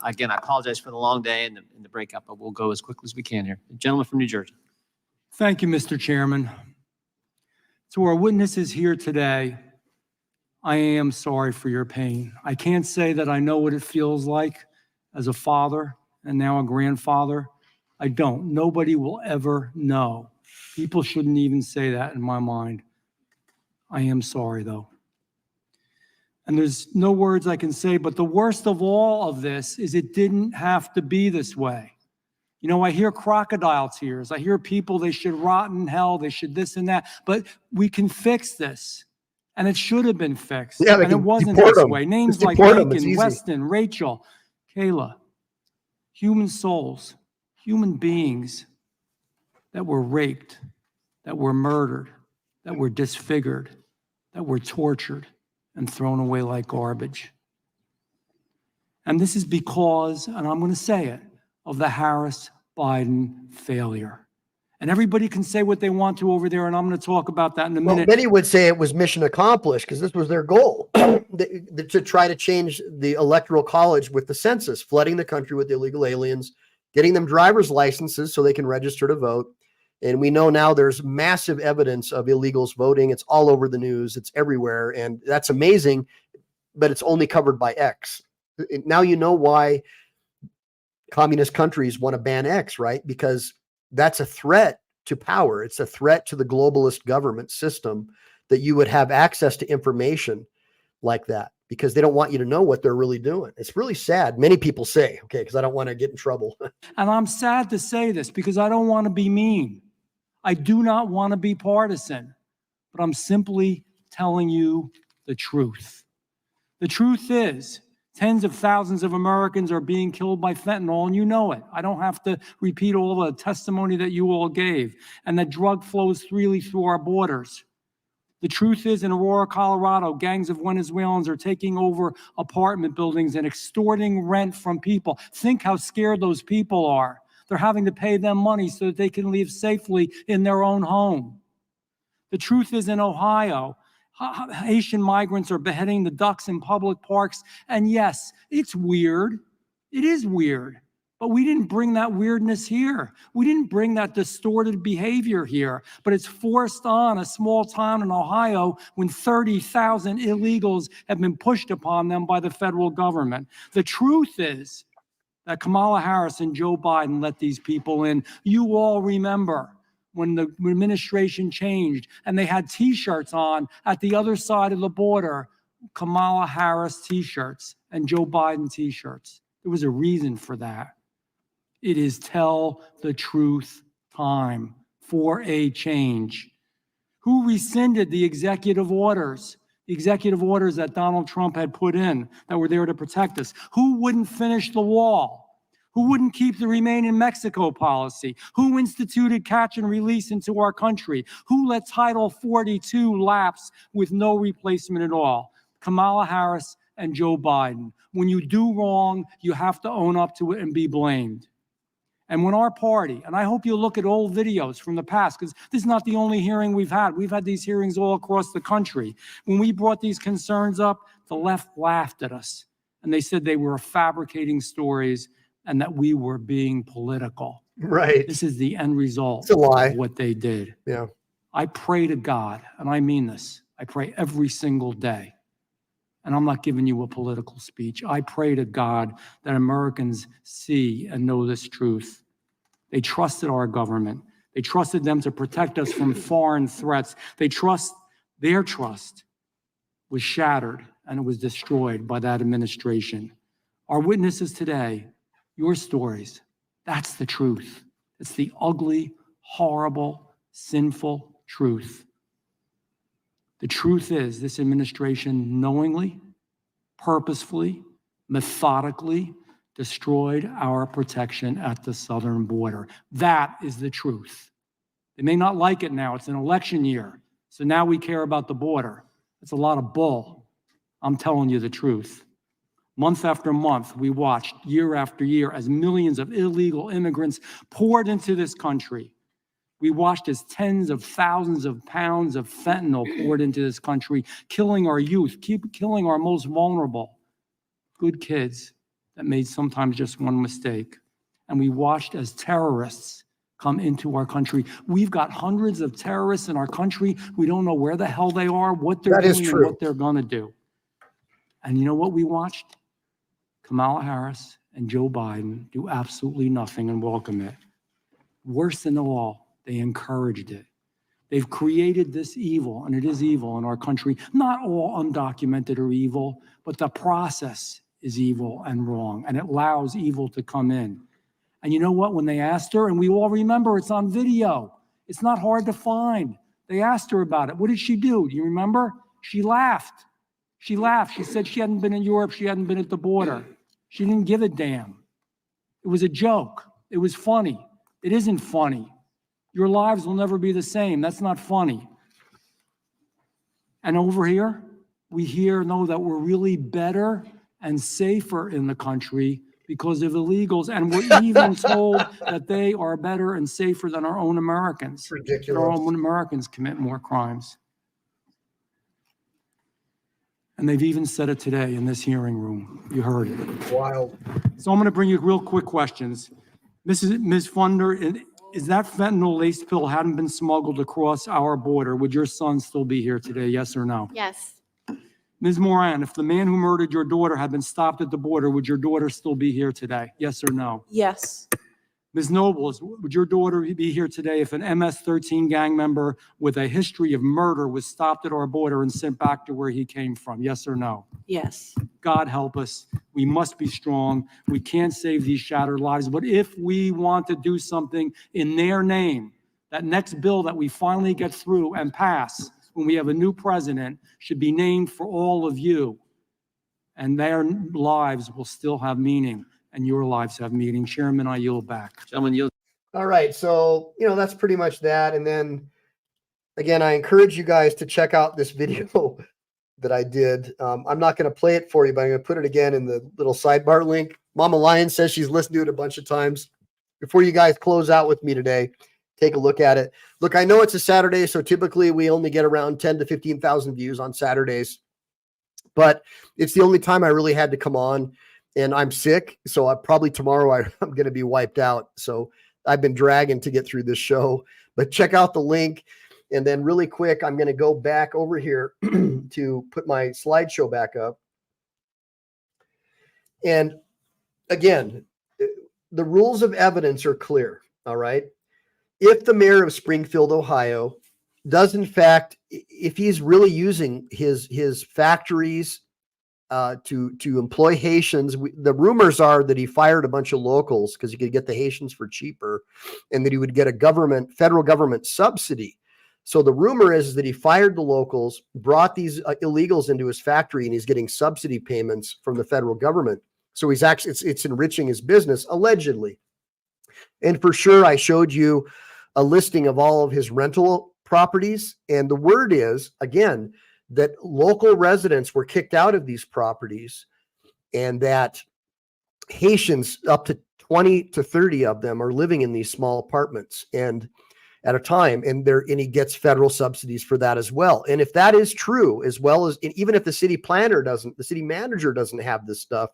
again, I apologize for the long day and the breakup, but we'll go as quickly as we can here. The gentleman from New Jersey. Thank you, Mr. Chairman. To our witnesses here today, I am sorry for your pain. I can't say that I know what it feels like as a father and now a grandfather. I don't. Nobody will ever know. People shouldn't even say that in my mind. I am sorry, though. And there's no words I can say, but the worst of all of this is it didn't have to be this way. You know, I hear crocodile tears. I hear people, they should rot in hell, they should this and that, but we can fix this. And it should have been fixed. Yeah, and it wasn't this way. Names like Lincoln, Weston, Rachel, Kayla, human souls, human beings that were raped, that were murdered, that were disfigured, that were tortured and thrown away like garbage. And this is because, and I'm going to say it, of the Harris-Biden failure. And everybody can say what they want to over there, and I'm going to talk about that in a minute. Many would say it was mission accomplished because this was their goal, to try to change the electoral college with the census, flooding the country with illegal aliens, getting them driver's licenses so they can register to vote. And we know now there's massive evidence of illegals voting. It's all over the news. It's everywhere. And that's amazing, but it's only covered by X. Now you know why communist countries want to ban X, right? Because that's a threat to power. It's a threat to the globalist government system that you would have access to information like that because they don't want you to know what they're really doing. It's really sad. Many people say, okay, because I don't want to get in trouble. And I'm sad to say this because I don't want to be mean. I do not want to be partisan, but I'm simply telling you the truth. The truth is, tens of thousands of Americans are being killed by fentanyl, and you know it. I don't have to repeat all the testimony that you all gave, and that drug flows freely through our borders. The truth is, in Aurora, Colorado, gangs of Venezuelans are taking over apartment buildings and extorting rent from people. Think how scared those people are. They're having to pay them money so that they can live safely in their own home. The truth is, in Ohio, Haitian migrants are beheading the ducks in public parks. And yes, it's weird. It is weird. But we didn't bring that weirdness here. We didn't bring that distorted behavior here. But it's forced on a small town in Ohio when 30,000 illegals have been pushed upon them by the federal government. The truth is that Kamala Harris and Joe Biden let these people in. You all remember when the administration changed and they had T-shirts on at the other side of the border, Kamala Harris T-shirts and Joe Biden T-shirts. There was a reason for that. It is tell the truth time for a change. Who rescinded the executive orders? The executive orders that Donald Trump had put in that were there to protect us. Who wouldn't finish the wall? Who wouldn't keep the Remain in Mexico policy? Who instituted catch and release into our country? Who let Title 42 lapse with no replacement at all? Kamala Harris and Joe Biden. When you do wrong, you have to own up to it and be blamed. And when our party, and I hope you look at old videos from the past, because this is not the only hearing we've had. We've had these hearings all across the country. When we brought these concerns up, the left laughed at us. And they said they were fabricating stories and that we were being political. Right. This is the end result It's a lie. of what they did. Yeah. I pray to God, and I mean this. I pray every single day. And I'm not giving you a political speech. I pray to God that Americans see and know this truth. They trusted our government. They trusted them to protect us from foreign threats. Their trust was shattered and it was destroyed by that administration. Our witnesses today, your stories, that's the truth. It's the ugly, horrible, sinful truth. The truth is this administration knowingly, purposefully, methodically destroyed our protection at the southern border. That is the truth. They may not like it now. It's an election year. So now we care about the border. It's a lot of bull. I'm telling you the truth. Month after month, we watched year after year as millions of illegal immigrants poured into this country. We watched as tens of thousands of pounds of fentanyl poured into this country, killing our youth, killing our most vulnerable, good kids that made sometimes just one mistake. And we watched as terrorists come into our country. We've got hundreds of terrorists in our country. We don't know where the hell they are, what they're doing, and what they're going to do. And you know what we watched? Kamala Harris and Joe Biden do absolutely nothing and welcome it. Worse than all, they encouraged it. They've created this evil, and it is evil in our country. Not all undocumented are evil, but the process is evil and wrong, and it allows evil to come in. And you know what? When they asked her, and we all remember, it's on video. It's not hard to find. They asked her about it. What did she do? Do you remember? She laughed. She laughed. She said she hadn't been in Europe. She hadn't been at the border. She didn't give a damn. It was a joke. It was funny. It isn't funny. Your lives will never be the same. That's not funny. And over here, we know that we're really better and safer in the country because of illegals. And we're even told that they are better and safer than our own Americans. Ridiculous. Our own Americans commit more crimes. And they've even said it today in this hearing room. You heard it. Wild. So I'm going to bring you real quick questions. Ms. Funder, is that fentanyl lace pill hadn't been smuggled across our border, would your son still be here today, yes or no? Yes. Ms. Moran, if the man who murdered your daughter had been stopped at the border, would your daughter still be here today, yes or no? Yes. Ms. Nobles, would your daughter be here today if an MS-13 gang member with a history of murder was stopped at our border and sent back to where he came from? Yes or no? Yes. God help us. We must be strong. We can't save these shattered lives. But if we want to do something in their name, that next bill that we finally get through and pass when we have a new president should be named for all of you. And their lives will still have meaning. And your lives have meaning. Chairman, I yield back. Gentlemen, yield. All right. So, that's pretty much that. And then again, I encourage you guys to check out this video that I did. I'm not going to play it for you, but I'm going to put it again in the little sidebar link. Mama Lion says she's listened to it a bunch of times. Before you guys close out with me today, take a look at it. Look, I know it's a Saturday, so typically we only get around 10 to 15,000 views on Saturdays, but it's the only time I really had to come on. And I'm sick, so probably tomorrow I'm going to be wiped out. So I've been dragging to get through this show. But check out the link. And then really quick, I'm going to go back over here to put my slideshow back up. And again, the rules of evidence are clear, all right? If the mayor of Springfield, Ohio, does in fact, if he's really using his factories to employ Haitians. The rumors are that he fired a bunch of locals because he could get the Haitians for cheaper, and that he would get a federal government subsidy. So the rumor is that he fired the locals, brought these illegals into his factory, and he's getting subsidy payments from the federal government. So he's actually, it's enriching his business, allegedly. And for sure, I showed you a listing of all of his rental properties. And the word is, again, that local residents were kicked out of these properties, and that Haitians, up to 20 to 30 of them, are living in these small apartments and at a time, and he gets federal subsidies for that as well. And if that is true, as well as, even if the city manager doesn't have this stuff,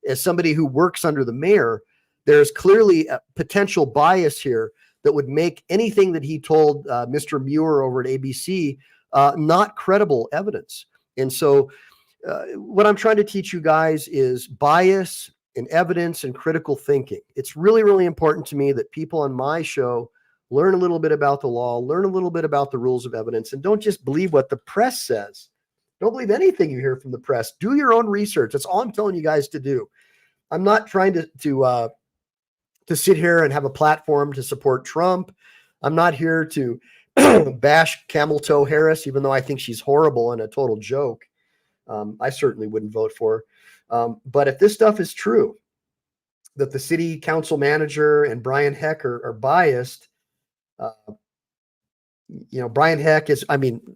as somebody who works under the mayor, there's clearly a potential bias here that would make anything that he told Mr. Muir over at ABC not credible evidence. And so what I'm trying to teach you guys is bias and evidence and critical thinking. It's really, really important to me that people on my show learn a little bit about the law, learn a little bit about the rules of evidence, and don't just believe what the press says. Don't believe anything you hear from the press. Do your own research. That's all I'm telling you guys to do. I'm not trying to sit here and have a platform to support Trump. I'm not here to bash Camel Toe Harris, even though I think she's horrible and a total joke. I certainly wouldn't vote for her. But if this stuff is true, that the city council manager and Brian Heck are biased, Brian Heck is,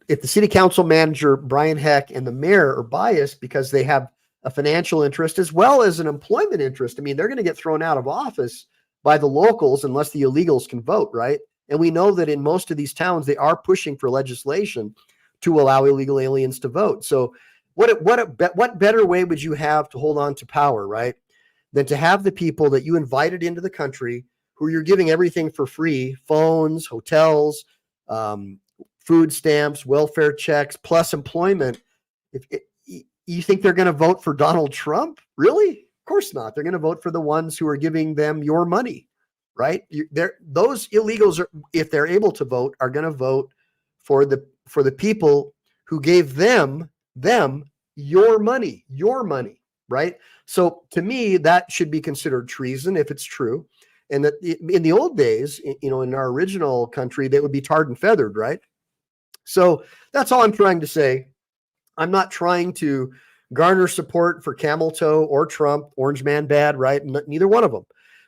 if the city council manager, Brian Heck, and the mayor are biased because they have a financial interest as well as an employment interest, they're going to get thrown out of office by the locals unless the illegals can vote, right? And we know that in most of these towns, they are pushing for legislation to allow illegal aliens to vote. So what better way would you have to hold on to power, right, than to have the people that you invited into the country, who you're giving everything for free, phones, hotels, food stamps, welfare checks, plus employment. You think they're going to vote for Donald Trump? Really? Of course not. They're going to vote for the ones who are giving them your money, right? Those illegals, if they're able to vote, are going to vote for the people who gave them your money, right? So to me, that should be considered treason if it's true. And that in the old days, in our original country, they would be tarred and feathered, right? So that's all I'm trying to say. I'm not trying to garner support for Camel Toe or Trump, Orange Man bad, right? Neither one of them.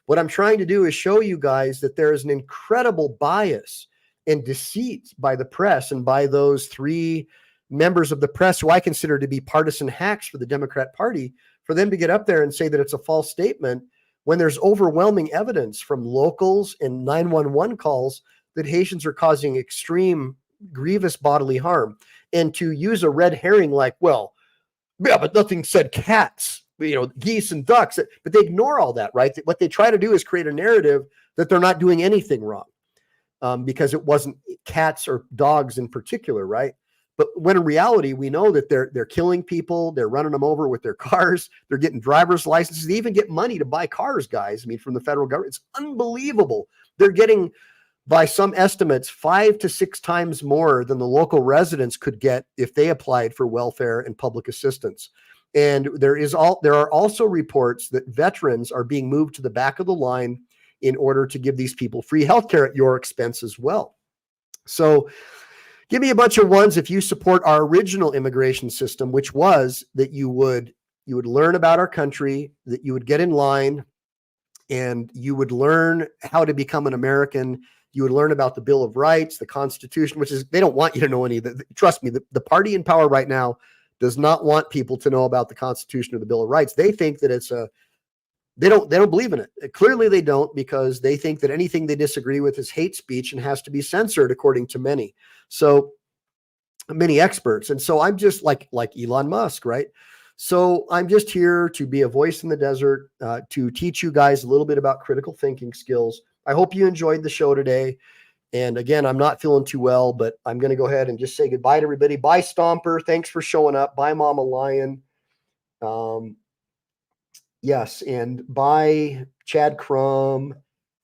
What I'm trying to do is show you guys that there is an incredible bias and deceit by the press and by those three members of the press who I consider to be partisan hacks for the Democrat Party, for them to get up there and say that it's a false statement when there's overwhelming evidence from locals and 911 calls that Haitians are causing extreme, grievous bodily harm. And to use a red herring like, well, yeah, but nothing said cats, geese and ducks, but they ignore all that, right? What they try to do is create a narrative that they're not doing anything wrong because it wasn't cats or dogs in particular, right? But when in reality, we know that they're killing people, they're running them over with their cars, they're getting driver's licenses, they even get money to buy cars, guys. From the federal government. It's unbelievable. They're getting, by some estimates, 5 to 6 times more than the local residents could get if they applied for welfare and public assistance. And there are also reports that veterans are being moved to the back of the line in order to give these people free healthcare at your expense as well. So give me a bunch of ones if you support our original immigration system, which was that you would learn about our country, that you would get in line, and you would learn how to become an American. You would learn about the Bill of Rights, the Constitution, which is, they don't want you to know any of that. Trust me, the party in power right now does not want people to know about the Constitution or the Bill of Rights. They think that they don't believe in it. Clearly they don't, because they think that anything they disagree with is hate speech and has to be censored, according to many experts. And so I'm just like Elon Musk, right? So I'm just here to be a voice in the desert, to teach you guys a little bit about critical thinking skills. I hope you enjoyed the show today. And again, I'm not feeling too well, but I'm going to go ahead and just say goodbye to everybody. Bye, Stomper. Thanks for showing up. Bye, Mama Lion. Yes. And bye, Chad Crum.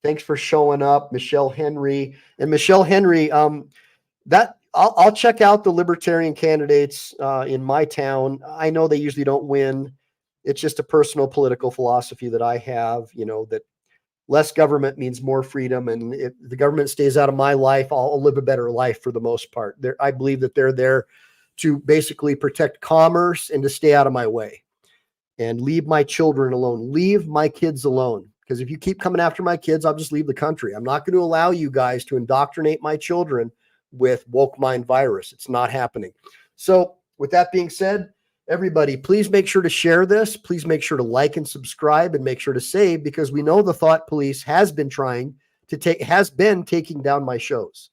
Thanks for showing up, Michelle Henry. And Michelle Henry, I'll check out the libertarian candidates in my town. I know they usually don't win. It's just a personal political philosophy that I have, that less government means more freedom. And if the government stays out of my life, I'll live a better life for the most part. I believe that they're there to basically protect commerce and to stay out of my way and leave my children alone. Leave my kids alone. Because if you keep coming after my kids, I'll just leave the country. I'm not going to allow you guys to indoctrinate my children with woke mind virus. It's not happening. So with that being said, everybody, please make sure to share this. Please make sure to like and subscribe, and make sure to save, because we know the thought police has been taking down my shows.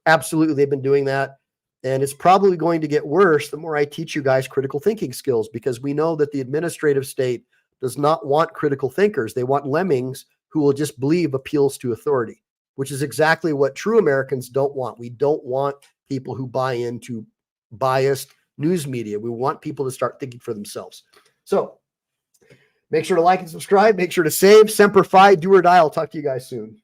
Absolutely. They've been doing that. And it's probably going to get worse the more I teach you guys critical thinking skills, because we know that the administrative state does not want critical thinkers. They want lemmings who will just believe appeals to authority, which is exactly what true Americans don't want. We don't want people who buy into biased news media. We want people to start thinking for themselves. So make sure to like and subscribe. Make sure to save. Semper Fi, do or die. I'll talk to you guys soon.